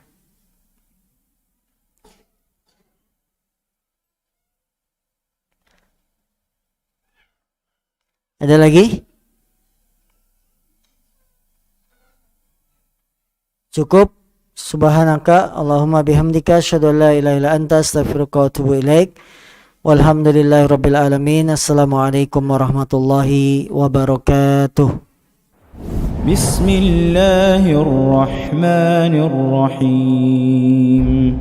Ada lagi? Cukup? Subhanaka Allahumma bihamdika asyhadu an la ilaha illa anta astaghfiruka wa atubu ilaik. Walhamdulillahirabbil alamin. Assalamualaikum warahmatullahi wabarakatuh. Bismillahirrahmanirrahim.